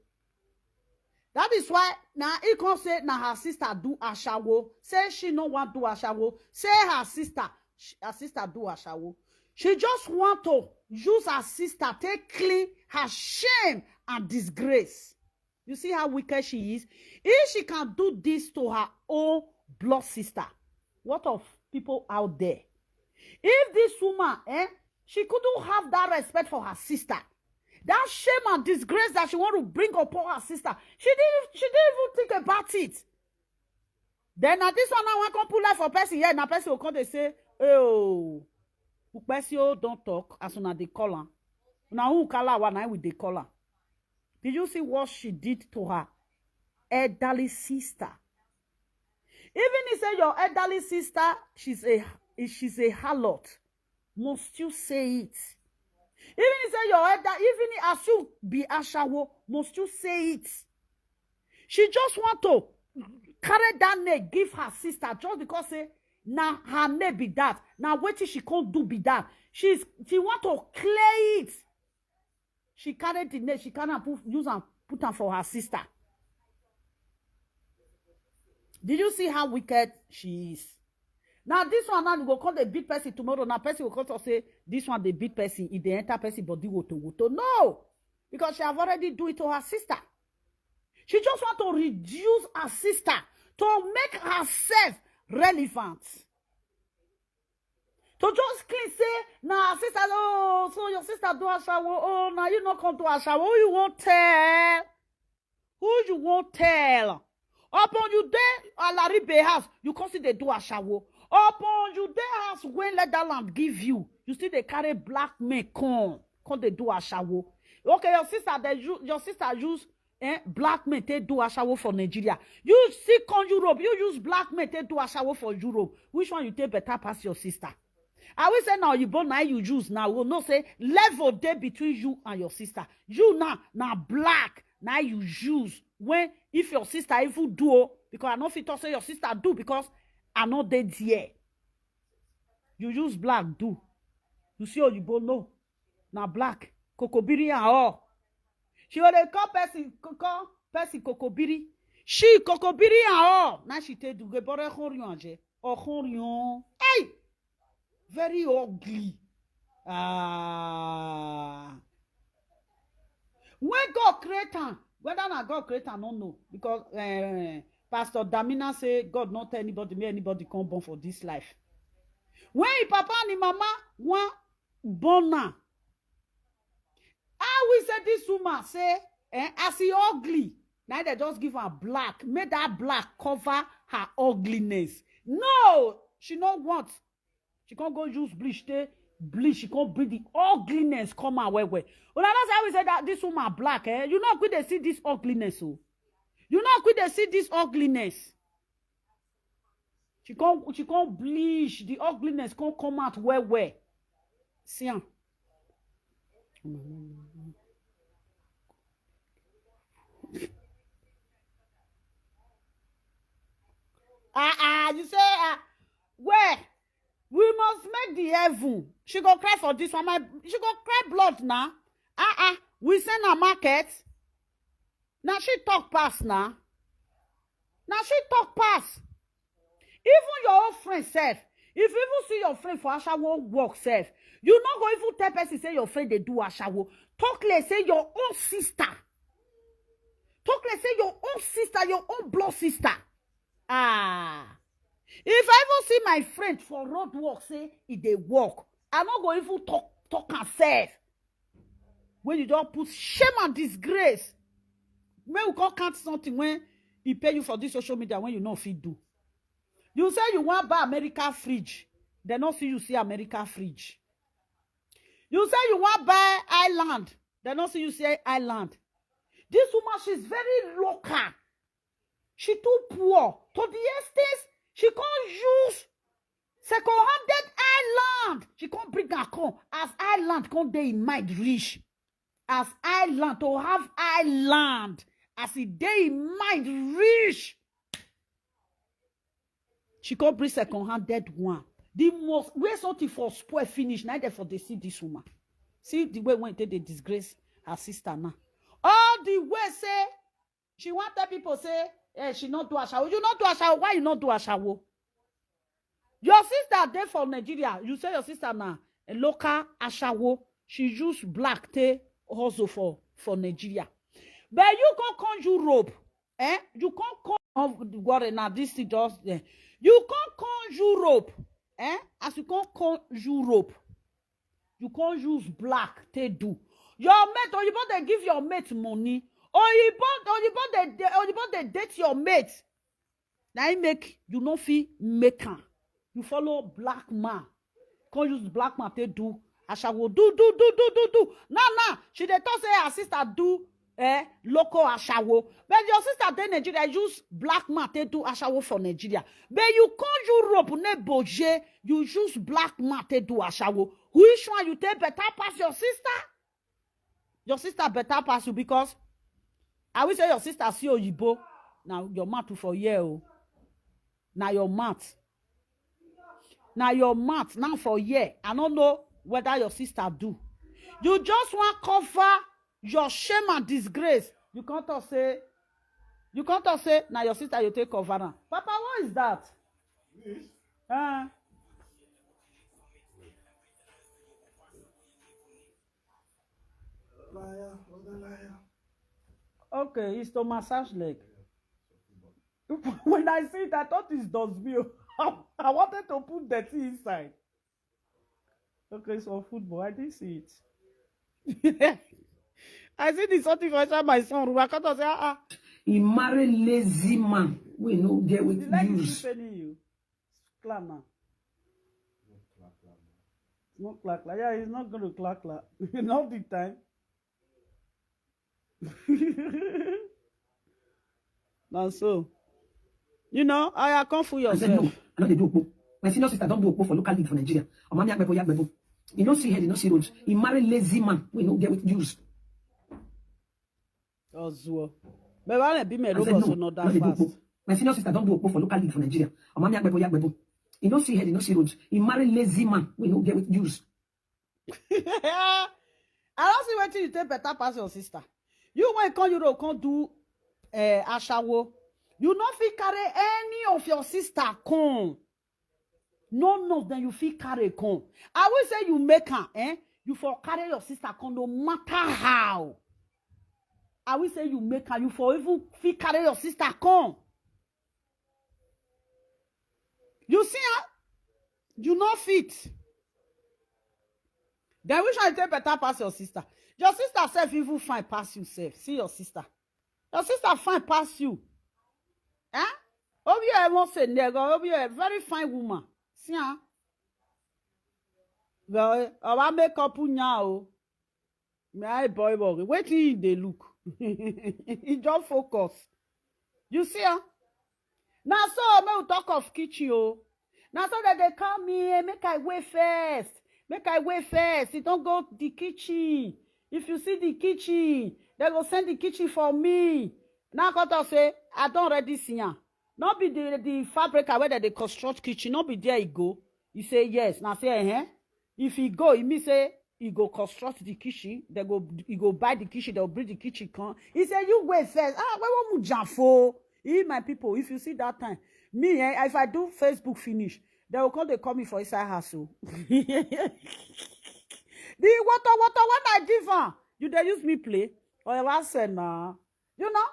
That is why now he can say now her sister do Ashawo. Say she no want do Ashawo. Say her sister do Ashawo. She just want to use her sister to clean her shame and disgrace. You see how wicked she is? If she can do this to her own blood sister, what of people out there? If this woman, she couldn't have that respect for her sister, that shame and disgrace that she want to bring upon her sister, she didn't even think about it. Then at this one, now I can pull out for person here, and a person will come and say, oh, Upesio don't talk as soon as they call her. Now who call her when I with the caller? Did you see what she did to her elderly sister? Even if say your elderly sister, she's a harlot, must you say it? Even if say your elder, even as you be Ashawo, must you say it? She just want to carry that name, give her sister, just because say now her name be that. Now what she can't do be that. She want to clear it. She carried the name, she cannot use and put her for her sister. Did you see how wicked she is? Now this one now you go call the big person tomorrow. Now person will come to say this one the big person. If they enter person body woto. No, because she have already do it to her sister. She just want to reduce her sister to make herself relevant. To just clean say, now her sister, oh, so your sister do a shower, oh, now you not come to a shower. Who you won't tell? Who you won't tell? Upon you there, Alaribe house, you come see they do ashawo. Upon you there house, when let that land give you, you see they carry black men come they do ashawo. Okay, your sister use black men they do ashawo for Nigeria. You see come Europe, you use black men they do ashawo for Europe. Which one you take better pass your sister? I will say now you born now you use now. Will not say level there between you and your sister. You now black now you use when if your sister even do because I know if it say your sister do because I know dead here. You use black do. You see you both know now black kokobiri and all. She will call person kokobiri. She kokobiri and all. Now she take do get bore khorion or khorion. Hey. Very ugly. When God create am, whether na God create am, I don't know. Because Pastor Damina say God not tell anybody, may anybody come born for this life. When his papa and his mama want born now, I will say this woman say, as he ugly, now they just give her black, make that black cover her ugliness. No, she not want. She can't go use bleach. She can't bring the ugliness come out where. Well, that's how we say that this woman black. You know, could they see this ugliness? Oh, you know, could they see this ugliness? She can't bleach. The ugliness can't come out where. See. You say where? We must make the heaven. She go cry for this one. She go cry blood now. We send her market. Now she talk pass now. Now she talk pass. Even your own friend self. If you even see your friend for ashawo work self, you not go even tell person say your friend they do ashawo. Talk like say your own sister. Talk like say your own sister, your own blood sister. If I even see my friend for road work, say if they walk, I'm not going to even talk and say. When you don't put shame and disgrace, when you can't count something when he pay you for this social media when you know if he do. You say you want buy America fridge, they not see you see America fridge. You say you want buy island, they not see you see island. This woman, she's very local. She too poor. To the extent she can't use second-handed island. She can't bring her come. As island can't they in mind rich. As island to have island. As it they in mind rich. She can't bring second-handed one. The most where something for spoil finish. Neither for they see this woman. See the way when they disgrace her sister now. All the way say she want tell people say she not do ashawo. You not do ashawo. Why you not do ashawo? Your sister there for Nigeria. You say your sister now a local ashawo. She use black tea also for Nigeria. But you can't come Europe. You can't come what now this thing just you can't come Europe. As you can't come Europe. You can't use black tea do. Your mate or you they give your mate money. Or you they date your mate. Now you make you no feel maker. You follow black man. Can't use black man to do. I shall go do. Nah. She they talk say her sister do local ashawo. But your sister in Nigeria use black man to do ashawo for Nigeria. But you can't Europe ne boje. You use black man to do ashawo. Which one you take better pass your sister? Your sister better pass you because I will say your sister see Oyibo. Now your mat for year. Now your mat. Now for year. I don't know whether your sister do. You just want cover your shame and disgrace. You can't say now your sister you take cover now. Papa, what is that? Liar. Okay, it's to massage leg. When I see it, I thought it's dustbin. I wanted to put the tea inside. Okay, it's for football. I didn't see it. I see this something for inside my son room. I can't say, He marry lazy man. We no get with The leg is use. still paining you. Clamor. Not clack. Yeah, he's not going to clack. Not the time. Now so, you know, I come for yourself. I said no. I know they do Okpo. My senior sister don't do Okpo for local league for Nigeria. Omami Yagbebo. You don't see head, you don't see roads. He marry lazy man. We no get with use. Ozuo. But why be me I said robot no. so not I know that they do fast? Okpo. My senior sister don't do Okpo for local league for Nigeria. Omami Yagbebo. You don't see head, you don't see roads. He marry lazy man. We no get with use. I don't see what you take better pass your sister. You when come you can't do ashawo. You not fit carry any of your sister come. None of them you fit carry come. I will say you make her, you for carry your sister come no matter how. I will say you make her, you for even fit carry your sister come. You see her? You not fit. Then which one take better pass your sister? Your sister self even fine pass you self. See your sister. Your sister fine pass you. Eh? Obi I won't say nigga. Obi a very fine woman. See her? Well, I make up now. My boy, wait till they look. He just focus. You see her? Now so me talk of kitchen oh. Now so that they call me, make I wait first. Make I wait first. You don't go to the kitchen. If you see the kitchen, they go send the kitchen for me. Now I got to say, I don't already see her. Not be the fabric where they construct kitchen. Not be there he go. You say yes. Now say, If he go, he mean say, he go construct the kitchen. He go buy the kitchen. They'll bring the kitchen come. He say, you wait first. Where won't Mujafo? My people, if you see that time, me, if I do Facebook finish, they will come, they call me for inside house. The water, when I give her, you they use me play. Or I was say, nah. You know?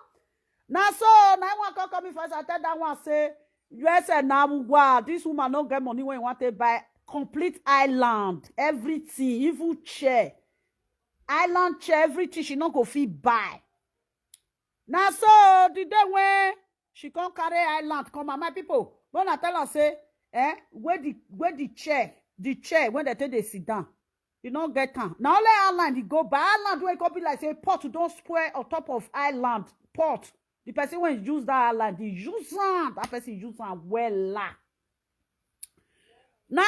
Now so, now one call me first, I tell that one, say, you say, now, wow, this woman don't get money when you want to buy complete island, everything, even chair. Island chair, everything, she not go fit buy. Now so, the day when she come carry island, come on, my people, when I tell her, say, where the chair, when they take they sit down, you don't get time. Now only island, you go by island, where it could be like, say, pot, you don't square on top of island, pot. The person when use that island, he use that person use well la. Now,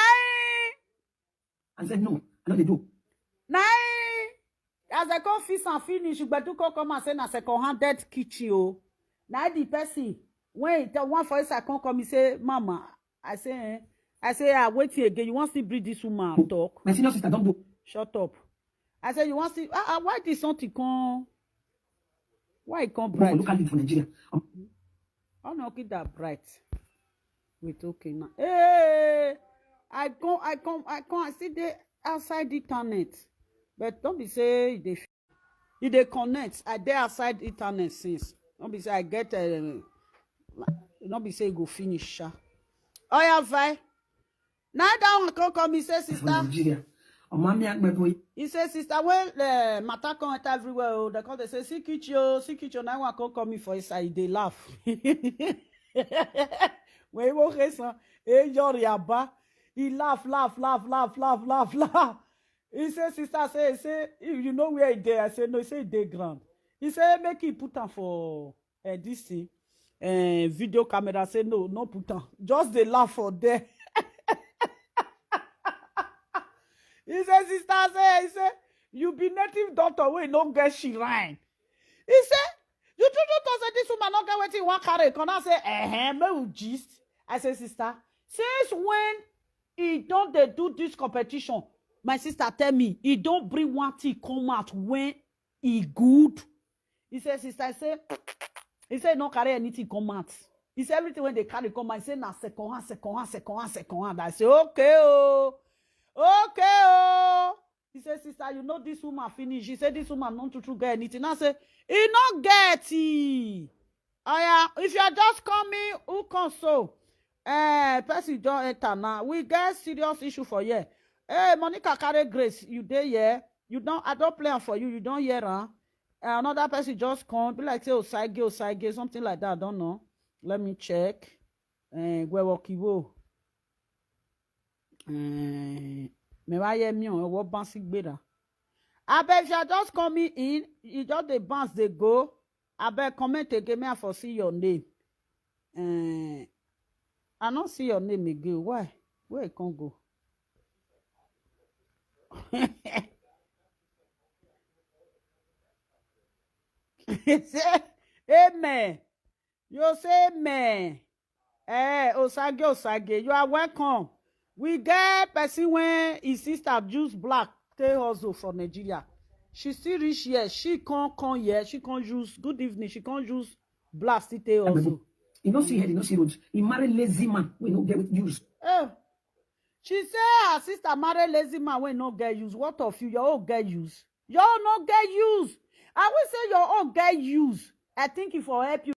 I said no. I know they do. now, as I come fix and finish, you better come and say na second-handed kitchen oh. Now the person when one for us I come, he say, Mama, I say, wait here again. You want to bring this woman talk? My senior sister don't do. Shut up. I say, you want to why this something come? Why it come bright? For local league for Nigeria. Oh no, keep that bright. Wait, okay now. Hey, I see the outside the internet. But don't be say they connect. I dey outside internet since. Don't be say I get don't be say go finish. Oh yeah, fine. Now that one come me say sister. Nigeria. He say sister when matter come enter everywhere oh, they say see kitchen. Now one come me for inside they laugh. When he walk in, he laugh. He say, sister, say, you know where he there? I say, no, he say, they ground. He say, make it put on for this thing, video camera. I say, no put on. Just they laugh for there. He say, sister, he say, you be native doctor, we don't get shrine. He say, you told say this woman not get waiting one carry. Can I say, me gist? I say, sister, since when he don't they do this competition? My sister tell me, he don't bring one thing come out when he good. He said, sister, he said, no carry anything come out. He said, everything when they carry come out, he said, na second hand. I say, okay, oh. He said, sister, you know this woman finish. He said, this woman not to get anything. I say, he not get it. Oh yeah, if you are just coming, who can so? Person don't enter now. We get serious issue for you. Hey, Monica carry Grace, you there, yeah? You don't. I don't play for you. You don't hear, huh? Another person just come, be like say Osage, something like that. I don't know. Let me check. Gwewokiwo. Me wa ye mi on wo bounce gbera. Abeg, if you are just coming in, you just the bounce they go. Abeg, comment again, me for see your name. I don't see your name again. Why? Where it can't go? Say amen. You say amen. Osage, you are welcome. We get person when his sister Juice Black stay also from Nigeria. She still reach here. She can't come here. She can't use good evening. She can't use Black stay also. You know see head, you know see road. He married lazy man. We don't get use. She say her sister married lazy man when no get use. What of you? Your own get use. Your own no get use. I will say your own get use. I think if I help you.